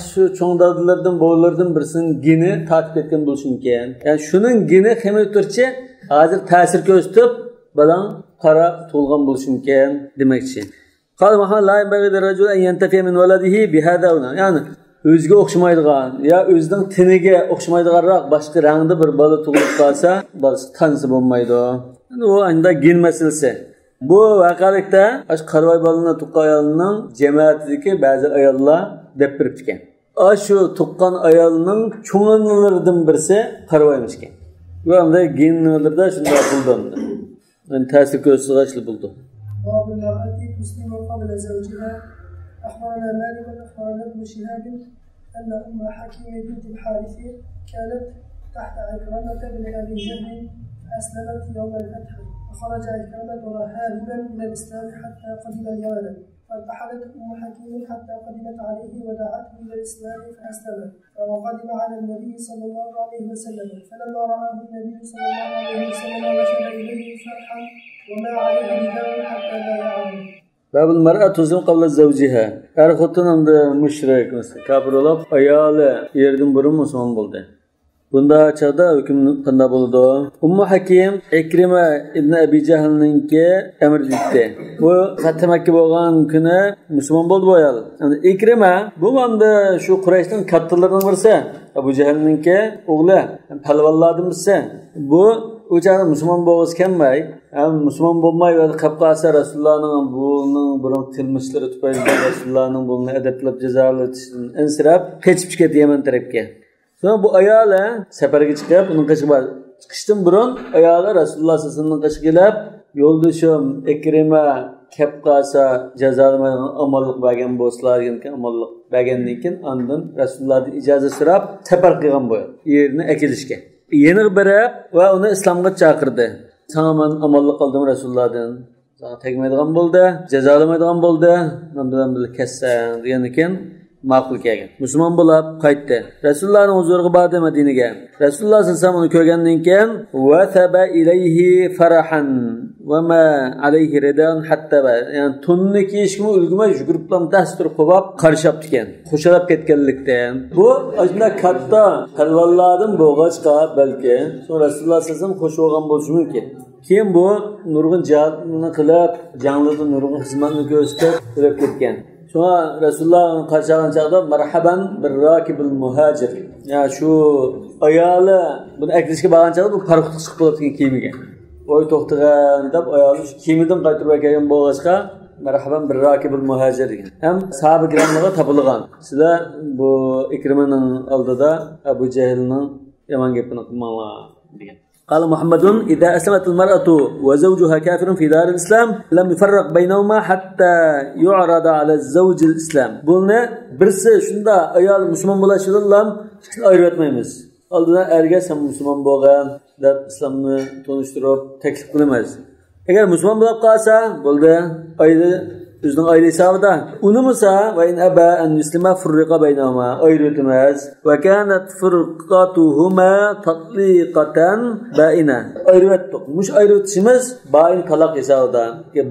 shu cho'ng dadalardan, bo'g'lardan birisining geni tatib etgan bo'lishi mumkin. Ya'ni shuning geni xemoturchi hozir ta'sir ko'rsatib, balang qora to'lgan bo'lishi mumkin demoqchi. Qal mahan la yanbaghi lirajul an yantafiya min waladihi bihada. Ya'ni o'ziga o'xshamaydigan yo o'zining tiniga o'xshamaydiganroq boshqa rangda bir bola tug'ilib qolsa, bolasi tanisi bo'lmaydi. U anda gen masalasi. Bu vaqalikda qarvoy bolaning tuqqan ayolning jamiyatidagi ba'zi ayollar deb birib ekan. Shu tuqqan ayolning cho'nganlaridan birisi qarvoymish ekan. Bu anda genlarda shunday bo'ldi. Yani ta'sir ko'rsatishli bo'ldi. باب المرأة تسلم قبل زوجها. أخبرنا مالك أخبرنا ابن شهاب أن أم حكيم بنت الحارث كانت تحت عكرمة بن أبي جهل فأسلمت يوم الفتح، فخرج عكرمة هاربا من الإسلام حتى قدم اليمن، فارتحلت أم حكيم حتى قدمت عليه ودعته إلى الإسلام فأسلمت، وقدم على النبي صلى الله عليه وسلم، فلما رآه النبي صلى الله عليه وسلم وثب إليه فرحا وما عليه رداء حتى بايعه. باب المرأة تسلم قبل زوجها. Er xotin mushrik, kafir olib, ayoli yerdan burun musulmon bo'ldi. Bunda çağda hüküm qanday bo'ldi? Ummu Hakim Ikrima ibn Abi Jahlninki emir etdi. Bu Fath Makka bo'lgan kuni musulmon bo'ldi bu ayol. Yani Ikrima bu manda shu Qurayshning kattalaridan birisi. Abu Jahlninki o'g'li, palvonlardan birisi. Bu o'chani musulmon bo'lg'isi kelmay, musulmon bo'lmay va qapqasa Rasulullohning buning burun qilmishlari tufayli Rasulullohning buni adablab jazolatishdan insirab qochib ketdi Yaman tarafga. Sonra bu ayoli safarga chiqib, uning chiqishdan burun ayoli Rasululloh sollallohu alayhi vasallamning qishiga kelib, yo'ldoshim Ikrima qapqasa jazolamaydigan amallik bergan bo'lsalar, degan amallik bergandan keyin ondan Rasulullohdan ijozat so'rab safar qilgan bu yerni akilishga. Yeni berib va uni islomga chaqirdi. Sana men amallik qildim Rasulullohdan. Sana tegmaydigan bo'ldi, jazolamaydigan bo'ldi. Men bilan birga kessan degandan keyin ma'qul kelgan. Musulmon bo'lib qaytdi. Rasulullohning huzuriga bordi Madinaga. Rasululloh sallallohu alayhi vasallam uni ko'rgandan keyin va thaba ilayhi farahan va ma alayhi ridan hatta yani tunni kiyishga ulgumay yugurib dastur qo'yib qarshab ekan. Xo'shalab ketganlikdan. Bu ajna katta qalvallardan bo'g'achqa balki Rasululloh sallallohu alayhi vasallam qo'shib olgan bo'lishi mumkin. Keyin bu nurg'un jihatni qilib, janglida nurg'un xizmatni ko'rsatib turib ketgan. Şuna Resulullah'ın karşılanan çağda merhaban bir rakibil muhacir. Ya şu ayalı bunu eklişke bağlan çağda bu parkutlu çıkıp olatken kiyimigen. Oy tohtuğan deb ayalı şu kiyimiden qaytırıp ekeyen boğazka merhaban bir rakibil muhacir degen. Hem sahabe kiramlığa tapılgan. Sizler bu İkrima'nın aldıda Ebu Cehil'nin yaman gepini kılmanlar degen. قال محمد إذا أسلمت المرأة وزوجها كافر في دار الإسلام لم يفرق بينهما حتى يعرض على الزوج الإسلام. Bunu birisi şunda ayol musulmon bo'lishidinlam ayırmaymiz. Oldindan erga sen musulmon bo'lgan deb islomni tanishtirib taklif qilamiz. Agar musulmon bo'lib qolsa, bo'ldi. Ayli o'zining oila hisobida unimisa va in aba an yuslima furriqa baynahuma ayritmas va kanat furqatuhuma tatliqatan baina ayritdik. Mush ayritishimiz bain talaq hisobida.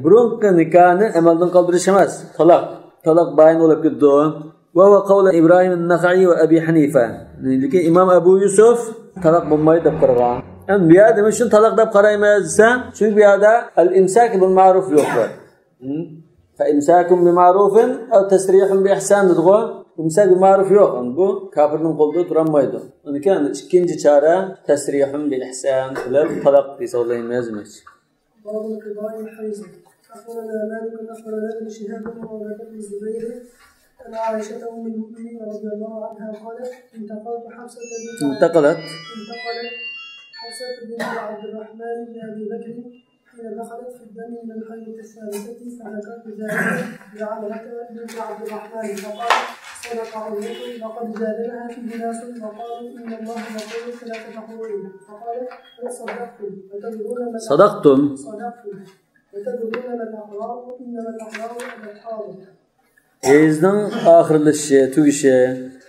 Burunqi nikahni amaldan qoldirish emas, talaq bain bo'lib ketdi. Va qawla İbrahim an-Nakhai va Abi Hanifa. Lekin Imom Abu Yusuf talaq bo'lmaydi deb qaragan. Ham bu yerda nima uchun talaq deb qaraymiz desa, chunki bu yerda al-imsak bil ma'ruf yo'qdir. فإمساكم بمعروف أو تسريح بإحسان دغوا إمساك بمعروف يوق bu kafirning qo'lida turolmaydi. Uni kan ikkinchi chora tasrihun bil ihsan bilan talaq desa o'ylaymiz. باب القضاء الحيض. أخبرنا مالك أخبرنا ابن شهاب وولد بن الزبير أن عائشة أم المؤمنين رضي الله عنها قالت انتقلت حفصة بنت عبد الرحمن بن أبي بكر حين دخلت في الدم من الحيض الثالثة فذكرت ذلك لعمرة بنت عبد الرحمن فقال صدق عمرة لقد جادلها فيه ناس فقالوا إن الله يقول فلا تتقولون فقالت صدقتم وتدرون ما الأحرار إنما الأحرار الأحرار. Ezdan ahirlashi, tugishi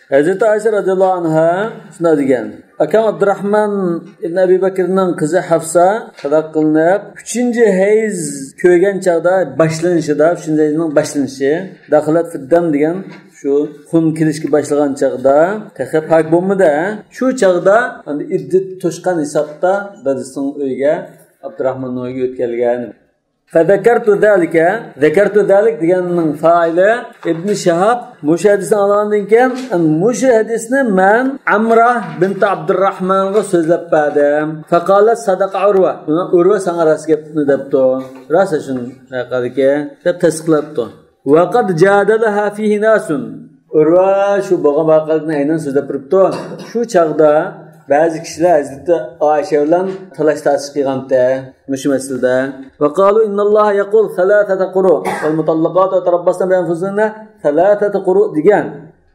Hazreti Ayşe radhiyallohu anha shunday degan. Akam Abdurrahman ibn Abi Bakrning qizi Hafsa taloq qilinib, 3-hayz ko'rgan chaqda boshlanishida, 3-hayzning boshlanishi, daxilat fiddam degan shu xun kelishga boshlagan chaqda, taxib haq bo'lmadi. Shu chaqda endi iddat to'shqan hisobda dadasining uyiga Abdurrahmonning uyiga o'tganligini فذكرت ذلك deganning faili Ibn Shahab mushu hadisni olgandan keyin mushu hadisni men Amra bint Abdurrahmonga so'zlab berdim. Faqalat sadaqa Urva sanga ras gapni debdi. Rasa shuni haqidagi deb tasdiqlabdi. Va qad jadalaha fihi nasun. Urva shu bo'lgan voqeani aynan so'zlab turibdi. Shu chaqda ba'zi kishilar Hazrati Oysha bilan talash-tashvish qilganda mushu masalada va qalu innalloha yaqul thalathata quru wal mutallaqat tarabbasna bi anfusihinna thalathata quru degan.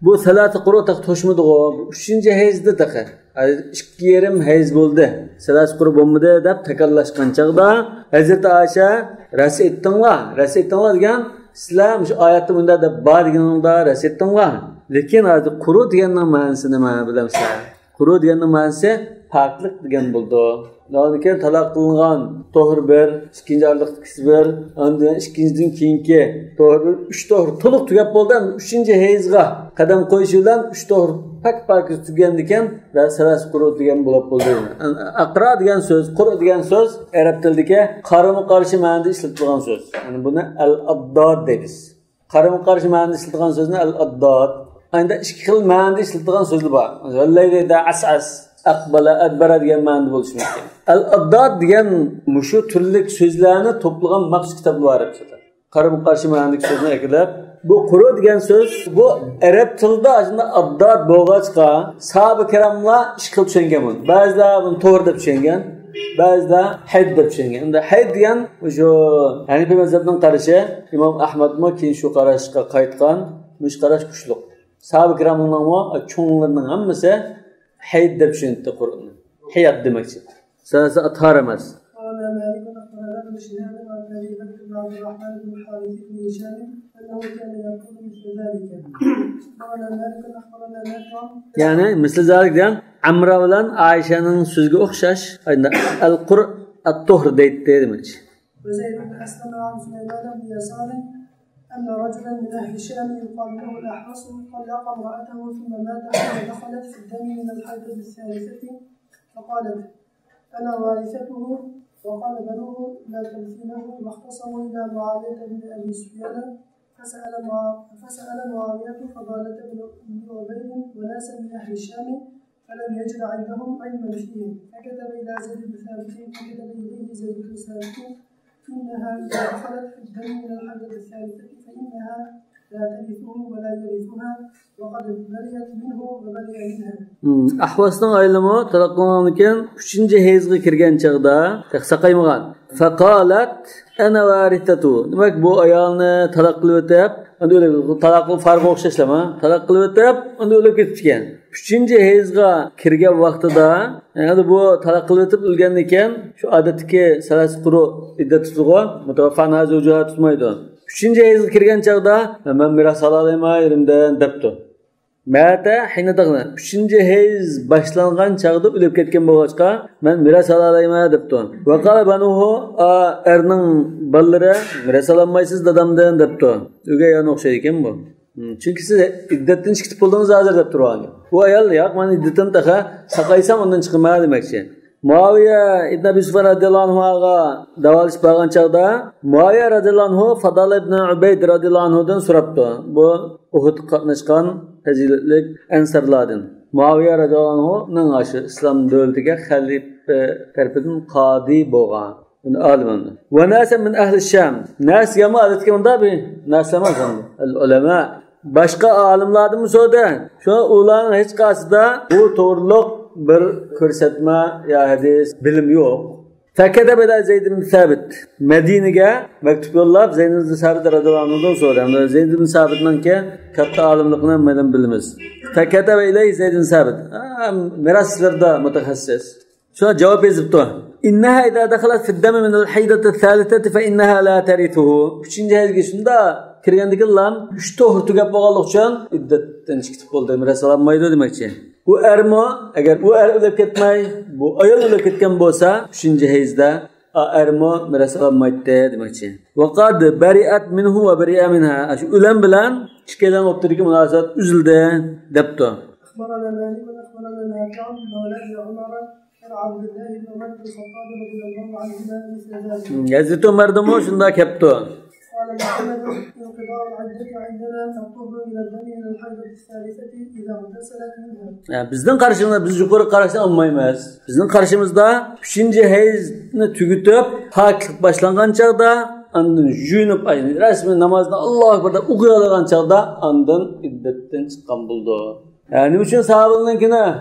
Bu thalatha quru to'shmidi, 3-hayzda taqa. 2,5 hayz bo'ldi. Thalatha quru bo'lmadi deb takrorlashgan chaqda Hazrati Oysha ras etdinglar degan sizlar shu oyatda bunda deb bor deganingda ras etdinglar. Lekin hozir quru deganning ma'nosini nima bilamsizlar? Quru deganning ma'nosi farqliq degan bo'ldi. Undan keyin taloq qilingan to'g'ri bir, ikkinchi orliqdagi bir, undan ikkinchidan keyingi to'g'ri 3 to'g'ri to'liq tugab bo'ldi. 3-hayzga qadam qo'yish bilan 3 to'g'ri pak tugagan ekan va salas quru degan bo'ldi. Aqra degan so'z, quru degan so'z arab tilidagi qarama-qarshi ma'noda ishlatilgan so'z. Yani buni al-addad deymiz. Qarama-qarshi ma'noda ishlatilgan so'zni al-addad. Endi ikki xil ma'noda ishlatilgan so'zlar bor. Vallayda as'as, aqbala, adbara degan ma'noda bo'lishi mumkin. Al-addad degan mushu turli so'zlarni to'plagan maxsus kitoblar bor arabchada. Qarama-qarshi ma'nodagi so'zni eklab, bu quru degan so'z, bu arab tilida aslida addad bo'lg'achqa sahoba kiramlar ikki xil tushungan bo'ldi. Ba'zilar buni to'g'ri deb tushungan, ba'zilar hayd deb tushungan. Unda hayd degan o'sha Hanifiy mazhabning qarashi, Imom Ahmadmi keyin shu qarashga qaytgan, mush qarash kuchli. Sahabe kiramning cho'nglarning hammasi hayd deb tushundi Qur'onni. Hayot demakchi. Sasa athar emas. Ya'ni misli zalikdan Amra bilan Ayshaning so'ziga o'xshash al-Qur at-Tuhr deydi demakchi. أن رجلا من أهل الشام يقال له الأحرص طلق امرأته ثم مات حين دخلت في الدم من الحيض الثالثة فقالت أنا وارثته وقال بنوه لا تمثيله واختصموا إلى معاوية بن أبي سفيان فسأل معاوية فضالة بن عبيد وناسا من أهل الشام فلم يجد عندهم علما فيهم فكتب إلى زيد بن ثابت فكتب إليه زيد بن ثابت إنها إذا دخلت في الدم من الحيض الثالثة فإنها لا ترثه ولا يرثها وقد برئت منه وبرئ منها. Ahvosning aylimi taloqqandan keyin 3-hayzga kirgan chaqda saqaymagan. Faqalat ana varithatu. Demak bu ayolni taloq qilib o'tib, endi o'lib taloqning farqi o'xshashlama. Taloq qilib o'tib, endi o'lib ketgan. 3-hayzga kirgan vaqtida, endi bu taloq qilib o'tib o'lgandan keyin shu odatdagi salas quru iddat tutug'i mutawaffana zawjuha tutmaydi. 3-hayzga kirgan chaqda men miras ola olmayman debdi. Mata hinataqna 3-hayz boshlangan chaqda o'lib ketgan bo'lg'achqa men miras ola olmayman debdi. Va qala banuhu erning bolalari miras olmaysiz dadamdan debdi. O'gay yana o'xshaydi ekan bu. Chunki siz iddatdan chiqib bo'ldingiz hozir deb turgan. Bu ayol yo'q, men iddatdan taqa saqaysam undan chiqmayman demoqchi. Muaviya ibn Abi Sufyan radhiyallohu anhuga davolish bo'lgan chaqda Muaviya radhiyallohu anhu Fadal ibn Ubayd radhiyallohu anhudan so'rabdi. Bu Uhud qatnashgan fazilatlik ansarlardan. Muaviya radhiyallohu anhuning aşı islom davlatiga xalifa tarafidan qodi bo'lgan. Buni olimlar. Va nasa min ahli Sham. Nas yama adatga bir naslama qildi. Ulama boshqa olimlardan so'da. Shu ularning hech qaysida bu to'g'riliq bir ko'rsatma ya hadis bilim yo'q. Fakada bada Zayd ibn Sabit Madinaga maktub yo'llab Zayd ibn Sabit radhiyallohu anhudan so'radi. Zayd ibn Sabitning katta olimlikni men bilamiz. Fakada ilay Zayd ibn Sabit miraslarda mutaxassis. Şuna cevap yazıptı. İnneha idâ dakhalat fi'd-dami min al-haydati ath-thalithati fe inneha la tarithuhu. 3-hayzga shunda kirgandikin lan 3 ta hurtugap bo'lganlik uchun iddatdan chiqib bo'ldi, mirasalanmaydi demoqchi. Bu ermo agar bu er o'lib ketmay, bu ayol o'lib ketgan bo'lsa, 3-hayzda ermo mirasalanmaydi demoqchi. Vaqad bari'at minhu va bari'a minha. Shu o'lan bilan ikkilan o'rtadagi munosabat uzildi debdi. أخبرنا مالك أخبرنا نافع مولى عمر عن عبد الله بن عمر بن الخطاب رضي الله عنهما مثل ذلك. Hazreti Ömer'den o şunda kepti. قال محمد انقضاء العدة عندنا الطهر من الدم من الحيضة الثالثة إذا اغتسلت منها. Bizden karşımızda biz yukarı karşı almayız. Bizden karşımızda 3. hayzni tügütüp paklık başlangan çağda andın juyunup ayını resmen namazda Allahu Ekber'de okuyalan çağda andın iddetten çıkan buldu. Yani üçün sahabınınkine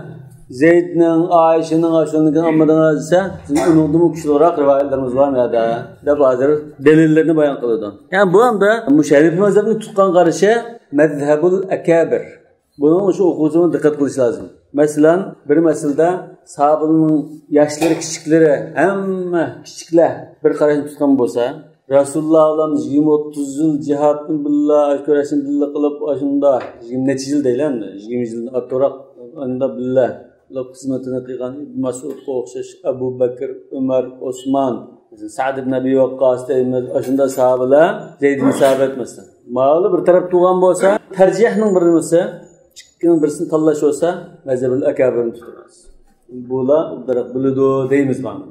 Zeyd'nin, Ayşe'nin, Ayşe'nin ammadığına ise sizin unuttuğum kişi olarak rivayetlerimiz var mı ya da bazı delillerini bayan kılıyordu. Yani bu anda müşerif mezhebini tutkan karşı mezhebul ekabir. Bunun şu okuyucuna dikkat kılış lazım. Mesela bir meselede sahabının yaşları küçükleri hem küçükler bir karşı tutkan olsa Resulullah'dan 20-30 yıl cihatın billah, körəsin billah qılıb aşında 20 yıl deyilən, 20 yıl atoraq anda billah qismətini qıyğan İbn Mas'ud oxşaş, Abu Bakr, Ömer, Osman, Sa'd ibn Abi Waqqas deyilməz, aşında sahabeler Zeyd ibn Sabit mesela. Mağlı bir taraf tuğan bolsa, tercihinin birimisi, çıkkının birisini tallaş olsa, mezhebül akabirini tutmaz. Bula, bilidu deyimiz bana.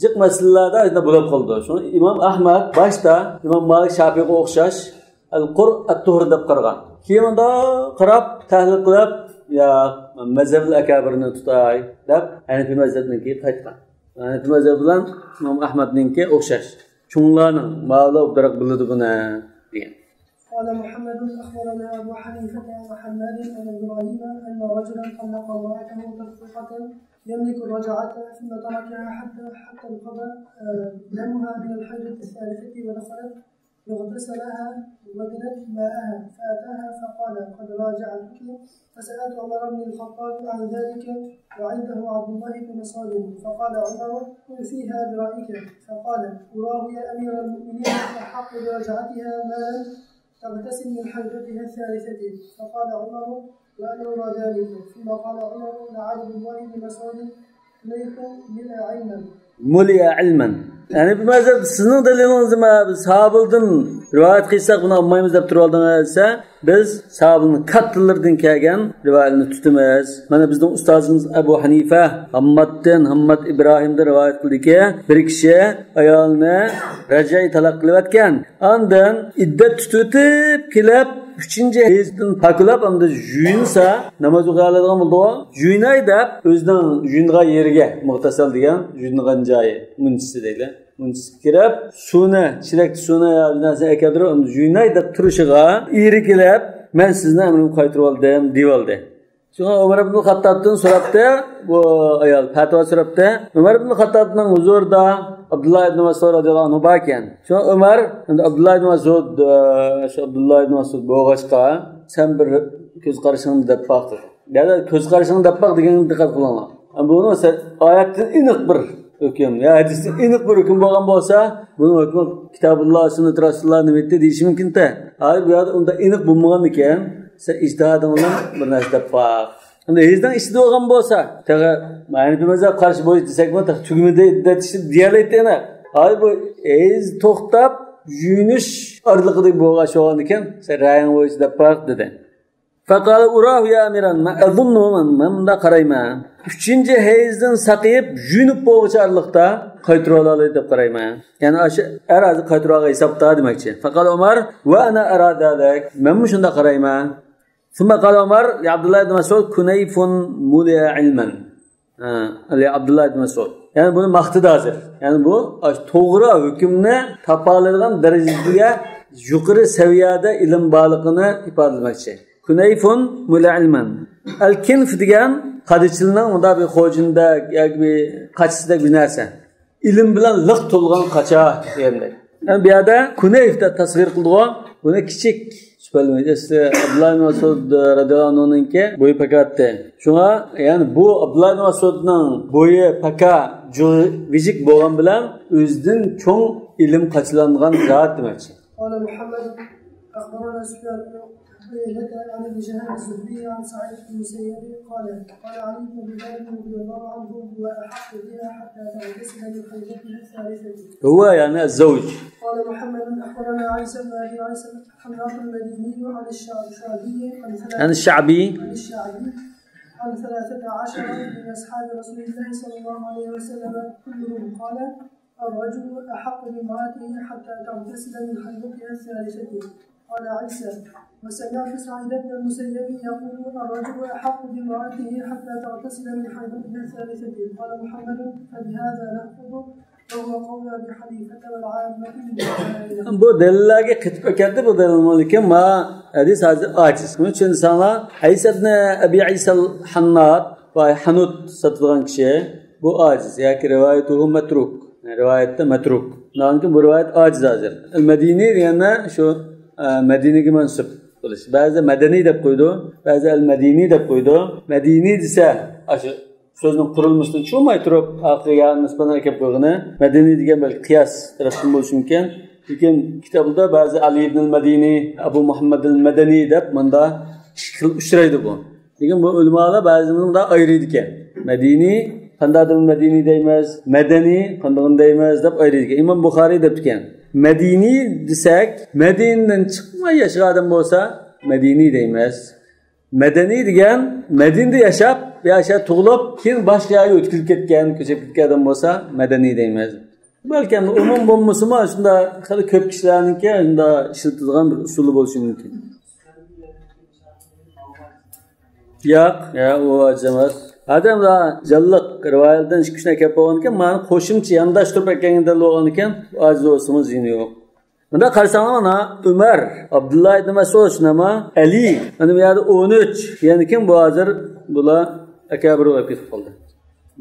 Cık meselelerde aslında bulab qoldi. Şunu İmam Ahmad başta İmam Malik Şafii'ye o'xshash al-Qur at-Tuhur deb qaragan. Keyin unda qarab, tahlil qilib, ya mazhabul akabirini tutay deb Hanafi mazhabiniki qaytgan. Hanafi mazhabi bilan İmam Ahmadninki o'xshash. Shunlarning ma'lum o'rtoq biladi buni degan. قال محمد أخبرنا أبو حنيفة وحماد عن إبراهيم أن رجلا طلق امرأته تفرقة يملك الرجعة ثم تركها حتى انقضى دمها من الحيض الثالثة ودخلت واغتسلها وجدت ماءها فأتاها فقال قد راجعتك فسألت عمر بن الخطاب عن ذلك وعنده عبد الله بن مسعود فقال عمر قل فيها برأيك فقال أراه يا أمير المؤمنين أحق برجعتها ما تغتسل من حيضتها الثالثة فقال عمر وأنا أرى ذلك ثم قال عمر لعبد الله بن مسعود إليك ملئ علما. Yani bir mezhep sizin delilinizi biz sahabıldan rivayet kıysak bunu almayımız deb turib oldingizsa biz sahabının katlardan kelgan rivayetini tutamiz. Mana bizning ustozimiz Abu Hanifa Hammad İbrahim'de rivayet qildiki bir kishi ayolni rajai talaq qilayotgan. Ondan iddat tutib kelib 3-hayzdan paklab unda juyinsa namoz o'qiyoladigan bo'ldi. Juyinay deb o'zining juyingan yeriga muhtasal degan juyingan joyi munchisi deydi. Munchisi kirib chirakli suvni narsa akadirib unda juyinay deb turishiga eri kelib men sizni amrimni qaytarib oldim deb oldi. Shunga Umar ibn Xattobdan so'rabdi, bu ayol fatvo so'rabdi. Umar ibn Xattobning huzurida Abdullah ibn Mas'ud radhiyallohu anhu bor ekan. Shunga Umar Abdullah ibn Mas'ud bo'g'ashqa sen bir ko'z qarashingni deb baqdi. Yani ko'z qarashingni deb baq deganga diqqat qilinglar. Buni esa oyatdan aniq bir hukm, ya hadisdan aniq bir hukm bo'lgan bo'lsa, buni hukmi Kitobulloh, Sunnat Rasululloh nima aytdi deyish mumkin-da. Hali bu yerda unda aniq bo'lmagan ekan, sen ijtihading bilan bir narsa deb baq. Endi hezdan ishida olgan bo'lsa, taga ma'ni mazhab qarshi bo'yish desakmi, tugmida iddatishi diyaletini. Hali bu ez to'xtab yunish orliqida bo'lgan sho'g'an ekan, sen ra'ying bo'yish deb baq dedi. Faqal urahu ya amiran ma azunnu man da qarayma. 3-hayzdan saqib yunib bo'g'icharlikda qaytira oladi deb qarayma. Ya'ni o'sha arazi qaytiroga hisobda demakchi. Faqal Umar va ana aradalik. Men shunda qarayma. Thumma qala Umar ya Abdullah ibn Mas'ud kunayfun mulia ilman. Ali Abdullah ibn Mas'ud. Yani bunu maqtada hozir. Yani bu to'g'ri hukmni topoladigan darajasiga yuqori saviyada ilm borligini ifodalamoqchi. Kunayfun mulia ilman. Al-kinf degan qadichilning unda bir xo'jinda yoki bir qachisidek bir narsa. Ilm bilan liq to'lgan qacha deganday. Yani bu yerda kunayfda tasvir qildi. Buni kichik işte Abdullah ibn Mas'ud radhiyallohu anhu'ningki bo'yi pakatdi. Shunga yani bu Abdullah ibn Mas'udning bo'yi paka vijik bo'lgan bilan o'zidan cho'ng ilm qachilangan zot demakchi. قال محمد أخبرنا سفيان بن عيينة عن ابن شهاب الزهري عن سعيد بن المسيب قال علي بن ابي طالب رضي الله عنه هو أحق بها حتى تغتسل من حيضتها الثالثة. هو يعني الزوج. قال محمد أخبرنا عيسى بن أبي عيسى حماد المديني عن الشعبي عن 13 من أصحاب رسول الله صلى الله عليه وسلم كلهم قال الرجل أحق بامرأته حتى تغتسل من حيضتها الثالثة. قال عيسى وسمعت سعيد بن المسيب يقول الرجل أحق بامرأته حتى تغتسل من حيضتها الثالثة. قال محمد فبهذا نأخذ وهو قول أبي حنيفة والعامة. Bu delillerge kıtbekette bu delilmeliken ma hadis hazır aciz. Bunun için sana Aysa ibn Abi İsa Hannad ve Hanut satılan kişi bu aciz. Yani rivayetuhu metruk. Yani rivayette metruk. Nanki bu rivayet aciz hazır. El-Medini diyene şu Medine'ye mensup. Bazı Medeni de koydu. Bazı El-Medini de koydu. Medini ise aşı sözün kurulmasını çoğumay turup akıya nisbeten ekip koyduğunu Medeni diyen belki kıyas tarafından buluşum iken lekin kitabında bazı Ali ibn al-Medini, Abu Muhammad al-Medeni deb bunda uçraydı bu. Lekin bu ulamalar bazılarının da ayrıydı iken. Medini, qandaydir Medeni deymez, Medeni qandaydir deymez deb ayrıydı iken. İmam Buxoriy deb iken. Medeni desek, Medine'den çıkmay yaşayan adam olsa Medeni deymez. Medeni degan Medinada yashab tug'ilib keyin boshqa yerga o'tkazib ketgan, ko'chib ketgan odam bo'lsa madaniy deymiz. Balki umum bo'lmasimi shunda hali ko'p kishilarniki shunda ishlatilgan bir usuli bo'lishi mumkin. Yo'q, u emas. Odamda jalliq rivoyatdan chiqishni kelib qolgan ekan, meni qo'shimcha yondashtirib ketganda bo'lgan ekan, aziz do'stimiz yine yo'q. Bunda qarasang mana Umar, Abdullah ibn Mas'ud nama Ali, mana bu yerda 13. Yani kim bu hozir bular akabir bo'lib ketib qoldi.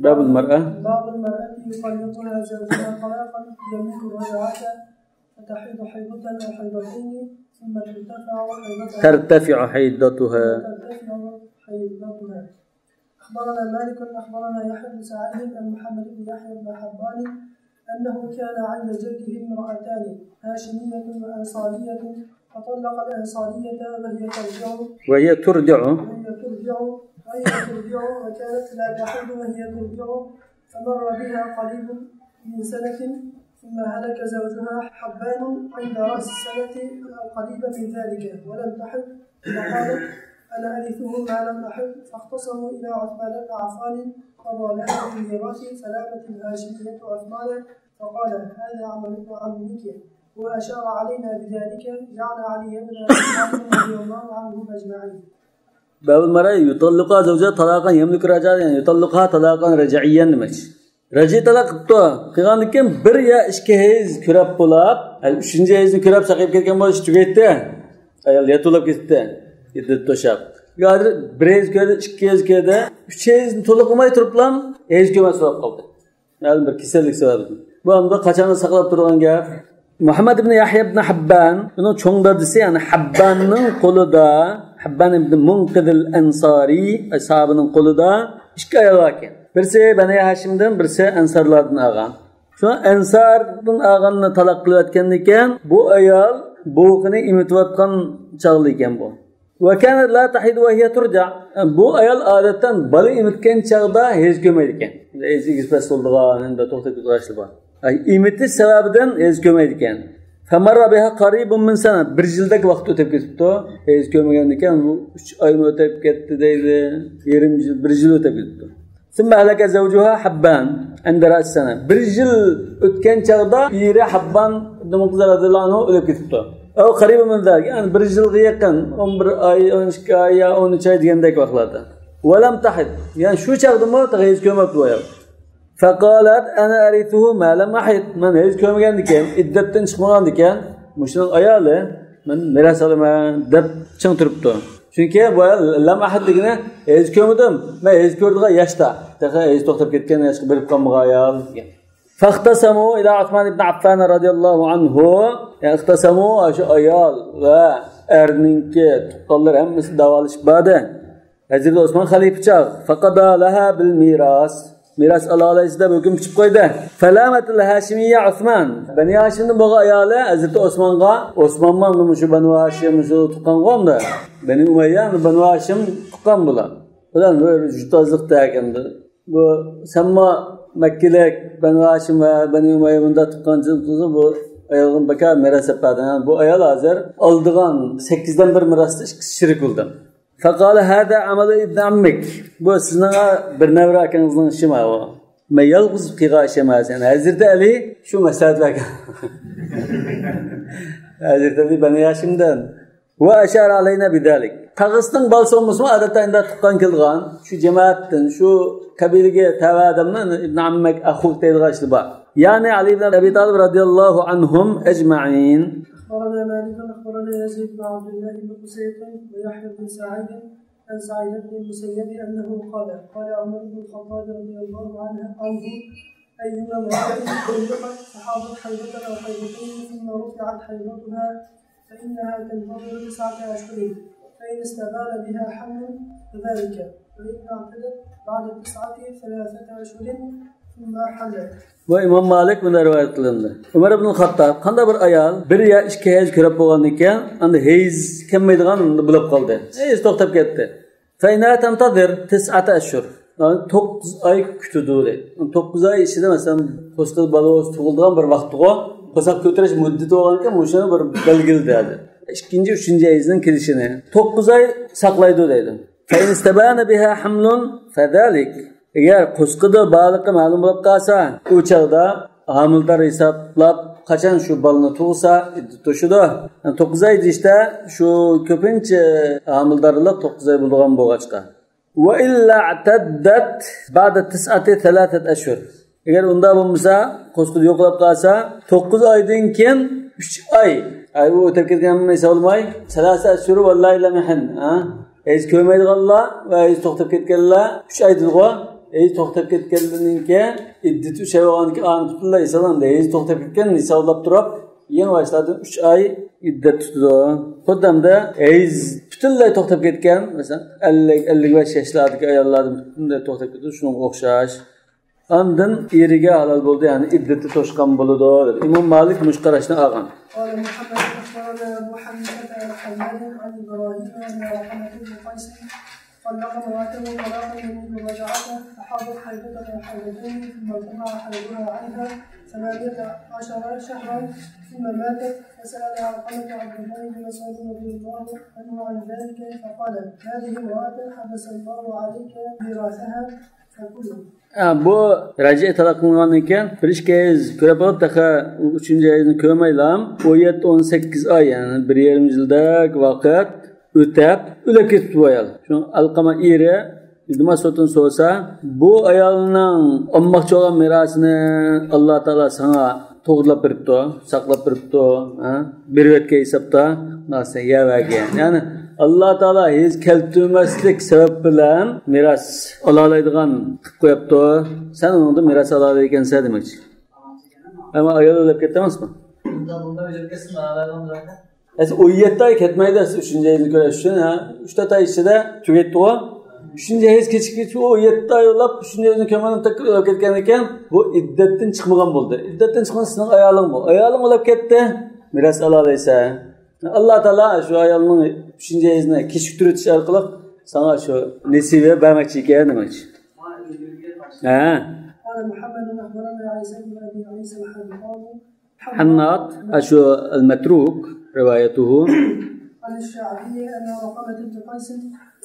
Babul mar'a. Babul mar'a yuqalliquha zawjaha talaqan yamliku raj'ata fatahid haydatan aw haydatayn thumma tartafi'u haydatuha. أخبرنا مالك أخبرنا يحيى بن سعيد عن محمد بن يحيى بن حبان أنه كان عند جده امرأتان هاشمية وأنصارية فطلق الأنصارية وهي ترجع وكانت لا تحض وهي ترجع فمر بها قريب من سنة ثم هلك زوجها حبان عند رأس السنة القريبة من ذلك ولم تحض فقالت أنا أرثه ما لم أحض فاختصموا إلى عثمان بن عفان قضى لها بالميراث سلامة الهاشمية عثمان فقال هذا عمك وأشار علينا بذلك جعل علي بن أبي طالب رضي الله عنهم أجمعين. باب المرأة يطلقها زوجها طلاقا يملك رجعا يعني يطلقها طلاقا رجعيا demek. Raci talaq qilibdi. Qilgandan keyin bir ya ikki hez ko'rab bo'lib, 3-hezni ko'rab saqib ketgan bo'lish tugaydi. Ayol yatulab ketdi. Yetib to'shab. Hozir bir hez ko'rdi, ikki hez ko'rdi, 3 hezni to'liq qilmay turiblar, hez ko'rmas bo'lib qoldi. Ma'lum bir kasallik sababi. Bu anda qachon saqlab turgan gap? Muhammad ibn Yahya ibn Habban, uning cho'ng dadisi, ya'ni Habbanning qo'lida, Habban ibn Munqidh al-Ansari ashabining qo'lida ikki ayol ekan. Birisi Bani Hashimdan, birisi Ansarlardan olgan. Shu Ansardan olganni talaq qilayotgan ekan, bu ayol bo'g'ini imitayotgan chog'li ekan bu. Va kanat la tahid va hiya turja. Bu ayol odatdan bola imitgan chog'da hech ko'maydi ekan. Hech ispas bo'ldigan, endi to'xtab turishli bor. İmitish sababidan hech ko'maydi ekan. Famarra biha qaribun min sana. Bir yildagi vaqt o'tib ketibdi. Hech ko'magan ekan, bu 3 oy o'tib ketdi deydi. Yarim yil, 1 yil o'tib ketdi. Thumma halaka zawjuha Habban inda ra's sana. 1 yil o'tgan chog'da eri Habban ibn Munqidh radhiyallohu anhu o'lib ketibdi. O qaribun min zalik. Yani 1 yilga yaqin, 11 oy, 12 oy, 13 oy degandek vaqtlarda. Valam tahid. Yani shu chog'da mo hech ko'mabdi bu ayol. Faqalat ana arithuhu ma lam ahid. Men hech ko'rmagan ekan, iddatdan chiqmagan ekan, mushuning ayoli men meros olaman deb ching turibdi. Chunki bu lam ahidligini hech ko'rmadim. Men hech ko'rdigan yoshda, hech to'xtab ketgan yoshga bilib qolmagan ayol degan. Faqtasamu ila Uthman ibn Affan radhiyallohu anhu. Iqtasamu shu ayol va erninki tuqqanlar hammasi davolashib bordi. Hazrat Osman xalifacha faqada laha bil miras. miras ala olaysizlar hukm chiqib qo'ydi. Falamatul Hashimiyya Osman. Bani Hashimning bo'lgan ayoli Hazrat Osmonga, Osmonman shu Bani Hashim shu tuqqanqomda. Bani Umayya Bani Hashim tuqqan bular. Ular jutazliqda ekandi. Bu samma Makkilik Bani Hashim va Bani Umayya bunda tuqqanchilik bu ayolning bakar miras yapadan. Bu ayol hozir oldigan 8dan 1 mirasda ikkisi shirik bo'ldi. Faqala hada amalu ibn ammik. Bu sizning bir navra akangizning ishi ma o. Men yolg'iz qilgan ish emas. Yani Hazrati Ali shu maslahat bergan. Hazrati Ali Bani Hashimdan va ashar alayna bidalik. Tag'isning balsomusmi odatda tuqqan kelgan, shu jamoatdan, shu qabilaga tava odamlar ibn ammik axu deydigan ishlar bor. Yani Ali ibn Abi Talib radhiyallohu anhum ajma'in. أخبرنا مالك أخبرنا يزيد بن عبد الله بن قسيط ويحيى بن سعيد عن سعيد بن المسيب أنه قال عمر بن الخطاب رضي الله عنه أيما امرأة طلقت فحاضت حيضة أو حيضتين ثم رفعت حيضتها فإنها تنتظر 9 أشهر فإن استبان بها حمل فذلك وإن اعتدت بعد 9 3 أشهر ثم حلت. Bu İmam Malik bundan rivayet kılındı. Ömer ibn Hattab qanday bir ayol bir ya 2 heyz ko'rib bo'lgan ekan, endi heyz kelmaydigan bilib qoldi. Heyz to'xtab ketdi. Fa inna tantadir 9 ashhur. 9 oy kutdi deydi. 9 oy ichida masalan qo'sqil baloz tug'ilgan bir vaqtga qo'saq ko'tarish muddati bo'lgan ekan, o'shani bir belgil dedi. Ikkinchi, uchinchi heyzning kelishini 9 oy saqlaydi deydi. Fa in istabana biha hamlun fadalik. Eğer qo'sqida baliqi ma'lum bo'lib qolsa, u chaqda homildor hisoblab qachon shu balni tug'sa, to'shidi. 9 oy deyishda shu ko'pincha homildorlar 9 oy bo'lgan bo'lg'achqa. Va illa ataddat ba'da 3 ashhur. Eğer unda bo'lmasa, qo'sqida yo'qlab qolsa, 9 oydan keyin 3 oy. Ay u o'tib ketganmi hisoblamay, 3 ashhur vallahi la mahan. Ez ko'maydiganlar va ez to'xtab ketganlar 3 oy deydi. To'xtab ketgandan keyin iddati o'sha bo'lganki, butunlay hisoblandi. To'xtab ketgan hisoblab turib, yana boshladim 3 oy iddat tutdi. Xuddamda butunlay to'xtab ketgan, masalan 50-55 yoshlardagi ayollar butunlay to'xtab ketdi, shunga o'xshash. Ondan eriga halol bo'ldi, ya'ni iddati to'shqan bo'ladi. Imom Malik mushqarashni olgan. قال محمد أخبرنا أبو حنيفة عن حماد عن إبراهيم عن رحمة بن قيس طلق امرأته طلاقا يمين رجعته فحاضت حيضة أو حيضتين ثم ارتفع حيضها عنها 18 شهرا ثم ماتت فسأل علقمة عبد الله بن مسعود رضي الله عنه عن ذلك فقال هذه امرأة حبس الله عليك ميراثها فكله. Bu raci talaq qilgandan keyin bir ish kez ko'rib taqa 3-oyni ko'rmaylam 17-18 oy, ya'ni 1,5 yildak vaqt o'tab o'lib ketdi bu ayol. Shu Alqama eri nima sotun so'sa, bu ayolning olmoqchi bo'lgan merosini Alloh taolo sana to'g'rilab beribdi, saqlab beribdi, berayotgan hisobda narsa yevagan. Ya'ni Alloh taolo hech keltirmaslik sabab bilan meros ola oladigan qilib qo'yibdi. Sen undan meros ola olgansan demoqchi. Ama ayol o'lib ketmasmi? Bunda o'lib ketsin, aladan zaten. 17 oy ketmaydi 3-oyni ko'rish uchun, 3 oy ichida tugatdi u. 3-oy kechikib 17 oy olib 3-oyni ko'rmadan takkil olib ketgan ekan, bu iddatdan chiqmagan bo'ldi. Iddatdan chiqqan sizning ayoling bu. Ayoling olib ketdi, meros ola olaysan. Alloh taolo shu ayolning 3-oyni kechiktiritish orqali sana shu nasiba bermoqchi ekan demoqchi. قال محمد أخبرنا عيسى بن أبي عيسى الحنطاني حناط أشو المتروك روايته عن الشعبي أن رقمة بن قيس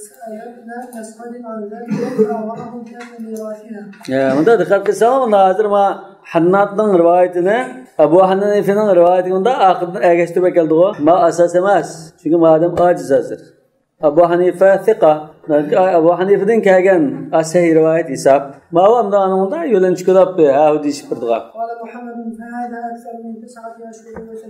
سألنا مسعود عن ذلك فأمره بأن ميراثها. Onda dikkat kılsam, hazır ma Hannat'ın rivayetine, Abu Hanife'nin rivayetinde akıdın ergeçtirmek geldi o. Ma asas emez. Çünkü madem aciz hazır. Abu Hanife thika. Abu Hanife'den kelgen asahih rivayet isap. Ma var da anında yolun çıkıp ha diş pırdığa. قال محمد فهذا أكثر من 9 أشهر و3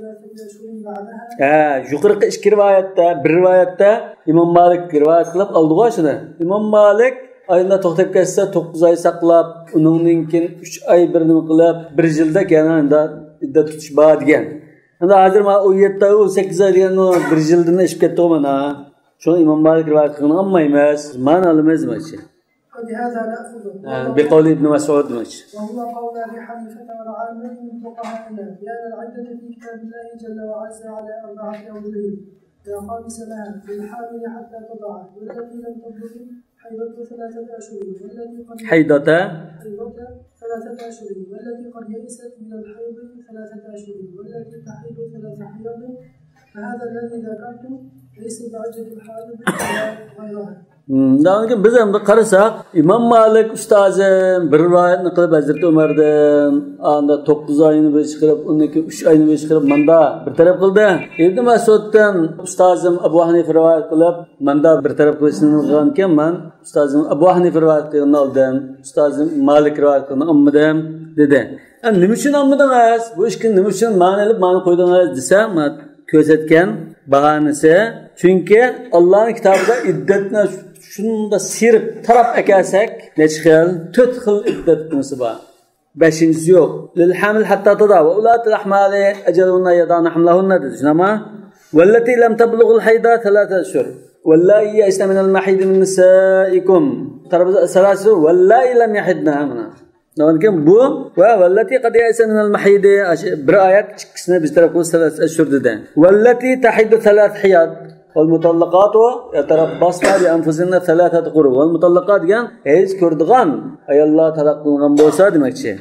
أشهر بعدها. Yukarı iki rivayette, bir rivayette İmam Malik rivayet kılıp aldı o şunu. İmam Malik ayında to'xtab ketsa 9 oy saqlab, uningdan keyin 3 oy birini qilib, 1 yilda yanada iddat tutish bor degan. Endi hozir men 17 oy, 8 oy degan 1 yildan ishib ketdi mana. Shu İmam Malik rivayet qilgan amma emas, ma'noli emasmi? وبهذا نأخذه بقول ابن مسعود ماشي. وهو قول أبي حنيفة والعامة من فقهائنا بأن العدة في كتاب الله جل وعز على 4 أوجه لا خامس لها للحامل حتى تضع والتي لم تبلغ حيضة 3 أشهر والتي قد حيضة 3 أشهر والتي قد يئست من الحيض 3 أشهر والتي تحيض 3 حيض فهذا الذي ذكرته ليس بعدة الحائض ولا غيرها. Daha önce biz hem de karısak İmam Malik ustazım bir rivayetini kılıp Hazreti Ömer'den anda 9 ayını bir çıkarıp 3 ayını bir çıkarıp manda bir taraf kıldı. İbn Mesud'dan ustazım Ebu Hanife rivayet kılıp manda bir taraf kılışını kılgan ben ustazım Ebu Hanife rivayet kılığını aldım. Ustazım Malik rivayet kılığını almadım dedi. Yani ne için almadınız? Bu işkin ne için mani koydunuz desem közetken bahanesi. Çünkü Allah'ın kitabında iddetine şunu sirip taraf ekersek ne çıkar? 4 xil iddet konusu var. 5'incisi yok. Lil hamil hatta tada ve ulatul ahmali ecelunna yadana hamlahunna dedi. Ama velleti lem tablughul hayda 3 ashur. Wallahi ya'isna min al-mahid min nisaikum. Tarafı salasu wallahi lem yahidna amna. Lakin bu ve velleti kad ya'isna min al-mahid bir ayet çıksın biz tarafı 3 ashur dedi. Velleti tahiddu 3 hiyad. والمطلقات يتربصن بأنفسهن 3 قروء والمطلقات يعني هيز كردغان أي الله تلقون بوسا demekçi.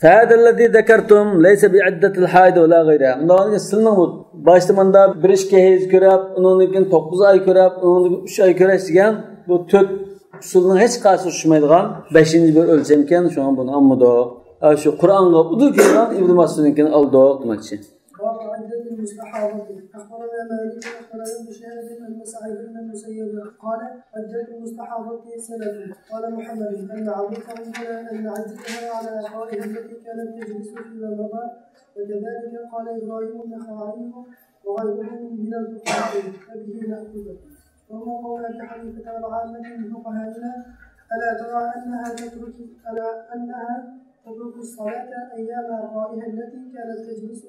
فهذا الذي ذكرتم ليس بعدة الحائض ولا غيرها. Ondan silmen bu. Başlamanda bir işke heyz körüp, onunkin 9 ay körüp, onunkin 3 ay körüp degan bu 4 usulun hiç qarşı düşmeydigan 5-ci bir ölçemken şu an bunu anmadı. Şu Kur'an'a udu kirgan İbn Mesud'unkin aldı demekçi. باب عدة المستحاضة أخبرنا مالك أخبرنا بشهادة أن سعيد بن المسيب قال عدة المستحاضة سنة قال محمد أن عرف عندنا أن عدتها على أخوائها التي كانت تجلس فيما مضى وكذلك قال إبراهيم النخعي وغيره من الفقهاء فبه نأخذ وهو قول أبي حنيفة والعامة من فقهائنا ألا ترى أنها تترك الصلاة أيام أخوائها التي كانت تجلس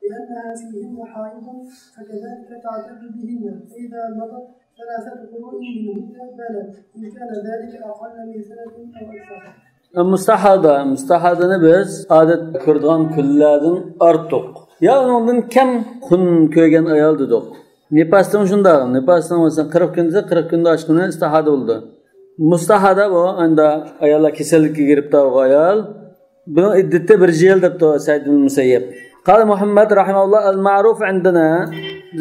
لأنها فيهن حائض فكذلك تعتد بهن فإذا مضت 3 قروء منهن بلد إن كان ذلك أقل من 3 أو أكثر. Mustahadını biz adet kırdıgan küllerden arttık. Ya ondan kem kun köygen ayal dedik. Nipastan şunda, nipastan olsa 40 günde 40 günde aşkına istihada oldu. Mustahada bu anda ayala kesellikle girip de o ayal. Bunu iddette bir jel depti Said bin Musayyib. قال محمد رحمه الله المعروف عندنا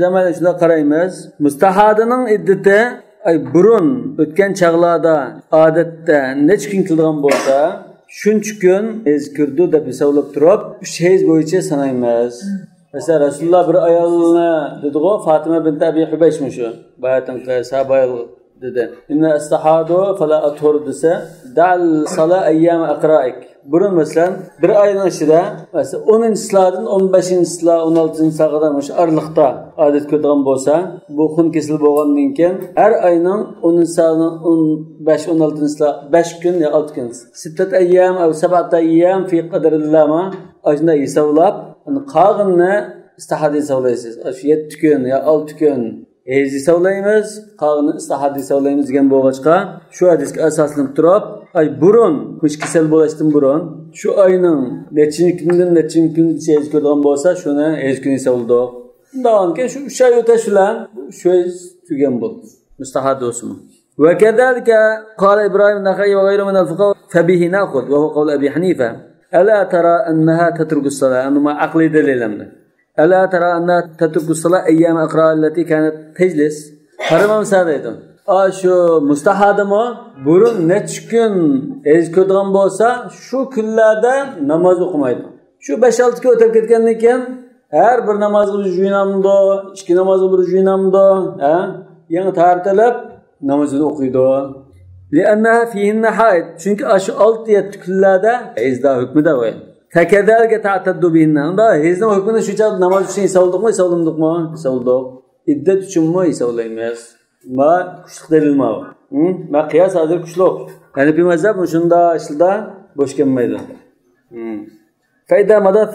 زمان شunda qaraymiz. Mustahadanın iddeti ay burun o'tgan chaqlarda odatda necha kun qilgan bo'lsa, shuncha kun ezkirdi deb hisoblab turib, 3 hayz bo'yicha sanaymiz. Mesela Rasulullah bir ayolni dedi-ku, Fatima bint Abi Hubaysh shu. Bayatın sahabayl dedi. İnne istihadu fala athur desa, da'al sala ayyam aqra'ik. Burun mesela bir ayın içinde mesela 10. sıradan 15. sıra 16. sıra kadar şu aralıkta adet kötüğün bolsa bu xun kesil bolgandan keyin her ayının 10. sıradan 15 16. sıra 5 gün ya 6 gün 6 ayyam veya 7 ayyam fi qadrillah ajna hisoblab qolganini istihad hisoblaysiz. Şu 7 gün ya 6 gün heyz hisoblaymiz, qolganini istihad hisoblaymiz degan bo'lg'achqa shu hadisga asoslanib turib ay burun kuch kasal bo'lishdan burun shu oyning nechinchi kundan nechinchi kungacha hech ko'rgan bo'lsa shuni hech kun hisoblaydi. Undan keyin shu 3 oy o'tashilar shu tugan bo'ldi. Mustahad o'smi. Va kadalika qala Ibrohim an-Nakha'i va ghayruhu min al-fuqaha fa bihi na'khud wa huwa qawl Abi Hanifa. Ala tara annaha tatruku as-salat amma aqli dalilamna. Ala tara annaha tatruku as-salat ayyam aqra allati kanat tajlis. Qaramam sadaydim. Şu mustahadımı burun neç gün ezkirdigan bo'lsa, şu kunlarda namoz o'qimaydi. Şu 5-6 kun o'tib ketgandan keyin her bir namozga juyinamdi, ikki namozga bir juyinamdi, yangi tartilib namozini o'qiydi. Li'annaha fihinna haid. Çünkü şu 6-7 kunlarda ezda hukmida qo'y. Takadalga ta'taddu bihinna. Unda ezning hukmini shu chaq namoz uchun hisobladikmi, hisoblamdikmi? Hisobladik. İddet uchunmi hisoblaymiz. Ma kuchli dalil ma. Ma qiyas hozir kuchli. Yani bir mazhab shunda ishda bo'sh kelmaydi. Fayda madad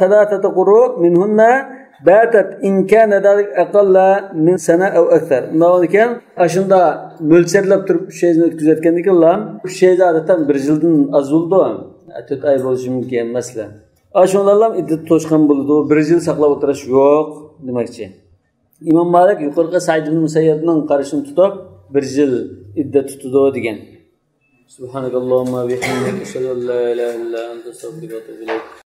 3 quru minhunna Batat in kana dalik aqalla min sana aw akthar. Nolken aşında mölçerlep turup şeyni ötküzetkendikin lan. Şeyde adatan 1 yıldan az oldu. 4 ay bolishi mumkin masalan. Aşonlarlam iddat to'shqan bo'ladi. 1 yil saqlab o'tirish yo'q demakchi. İmam Malik yuqorqi Said ibn Musayyabning qarashini tutib 1 yil iddat tutadi degan. Subhanakallahumma bihamdika ashhadu an la ilaha illa anta astaghfiruka va atubu ilayk.